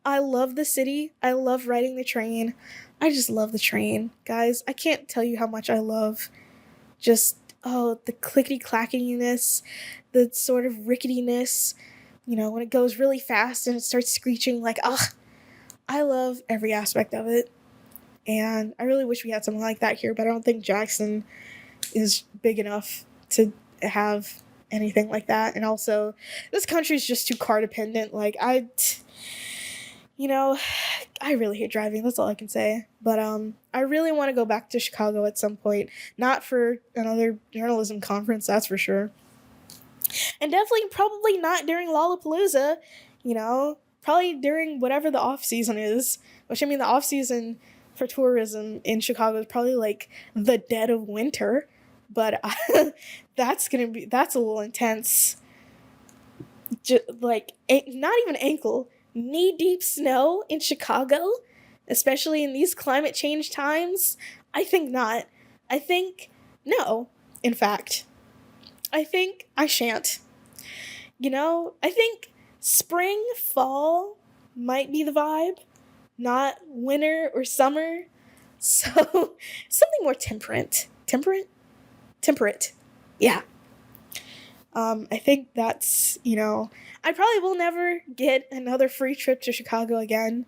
I love the city. I love riding the train. I just love the train. Guys, I can't tell you how much I love just, the clickety clackiness, the sort of ricketiness, when it goes really fast and it starts screeching like, ugh. I love every aspect of it. And I really wish we had something like that here, but I don't think Jackson is big enough to have anything like that. And also, this country's just too car dependent. Like, I really hate driving. That's all I can say. But I really want to go back to Chicago at some point. Not for another journalism conference, that's for sure. And definitely probably not during Lollapalooza, probably during whatever the off season is, which I mean the off season for tourism in Chicago is probably like the dead of winter, but that's a little intense. Like not even ankle, knee deep snow in Chicago, especially in these climate change times. I think not. I think no. In fact, I think I shan't. I think spring, fall might be the vibe, not winter or summer. So, something more temperate. Temperate. Yeah. I think that's, I probably will never get another free trip to Chicago again.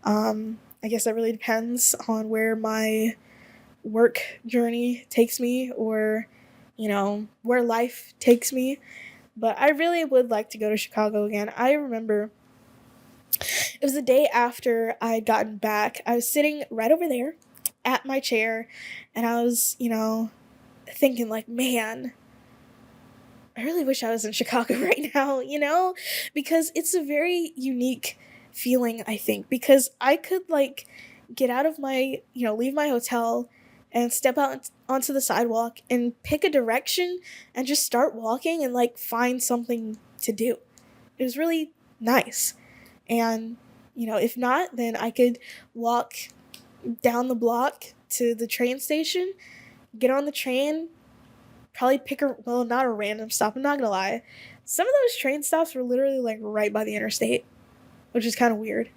I guess that really depends on where my work journey takes me or, where life takes me. But I really would like to go to Chicago again. I remember it was the day after I had gotten back. I was sitting right over there at my chair, and I was, thinking like, man, I really wish I was in Chicago right now, because it's a very unique feeling, I think, because I could like get out of my, leave my hotel and step out onto the sidewalk and pick a direction and just start walking and like find something to do. It was really nice. And, if not, then I could walk down the block to the train station, get on the train, probably pick not a random stop, I'm not gonna lie. Some of those train stops were literally like right by the interstate, which is kind of weird.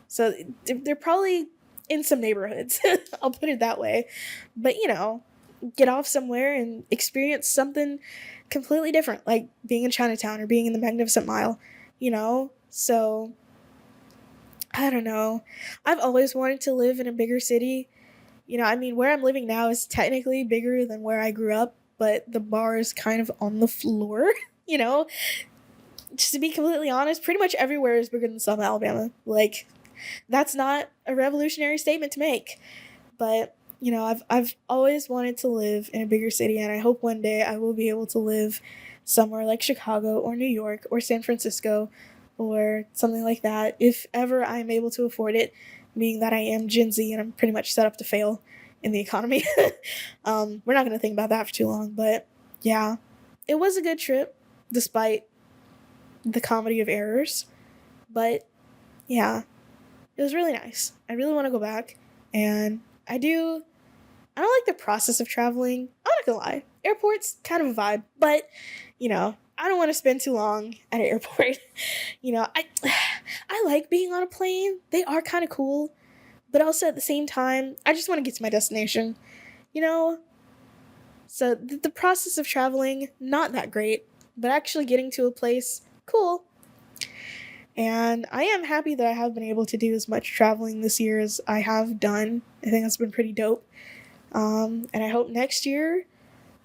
So they're probably in some neighborhoods, I'll put it that way. But, get off somewhere and experience something completely different, like being in Chinatown or being in the Magnificent Mile, So, I don't know. I've always wanted to live in a bigger city, I mean, where I'm living now is technically bigger than where I grew up, but the bar is kind of on the floor, you know? Just to be completely honest, pretty much everywhere is bigger than Selma, Alabama. Like, that's not a revolutionary statement to make. But, I've always wanted to live in a bigger city, and I hope one day I will be able to live somewhere like Chicago or New York or San Francisco or something like that, if ever I'm able to afford it, being that I am Gen Z and I'm pretty much set up to fail in the economy. We're not going to think about that for too long, but yeah, it was a good trip despite the comedy of errors. But yeah, it was really nice. I really want to go back, and I don't like the process of traveling. I'm not gonna lie. Airport's kind of a vibe, but I don't want to spend too long at an airport. I I like being on a plane. They are kind of cool, but also at the same time, I just want to get to my destination. You know? So the process of traveling, not that great, but actually getting to a place, cool. And I am happy that I have been able to do as much traveling this year as I have done. I think that's been pretty dope. And I hope next year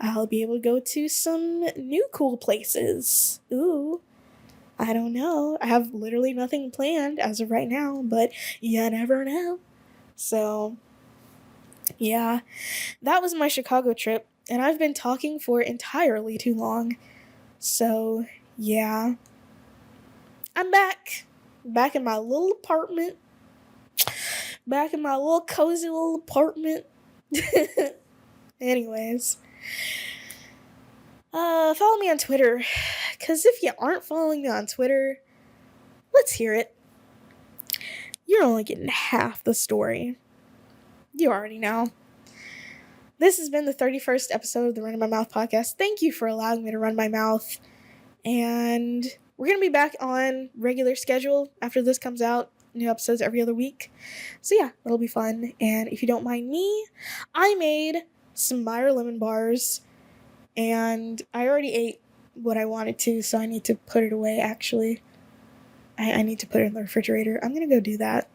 I'll be able to go to some new cool places. Ooh, I don't know. I have literally nothing planned as of right now, but you never know. So, yeah, that was my Chicago trip, and I've been talking for entirely too long. So, yeah, I'm back. Back in my little apartment. Back in my little cozy little apartment. Anyways, follow me on Twitter, because if you aren't following me on Twitter, let's hear it. You're only getting half the story. You already know. This has been the 31st episode of the Runnin My Mouth podcast. Thank you for allowing me to run my mouth. And we're going to be back on regular schedule after this comes out. New episodes every other week. So yeah, it'll be fun. And if you don't mind me, I made some Meyer lemon bars. And I already ate what I wanted to, so I need to put it away, actually. I need to put it in the refrigerator. I'm going to go do that.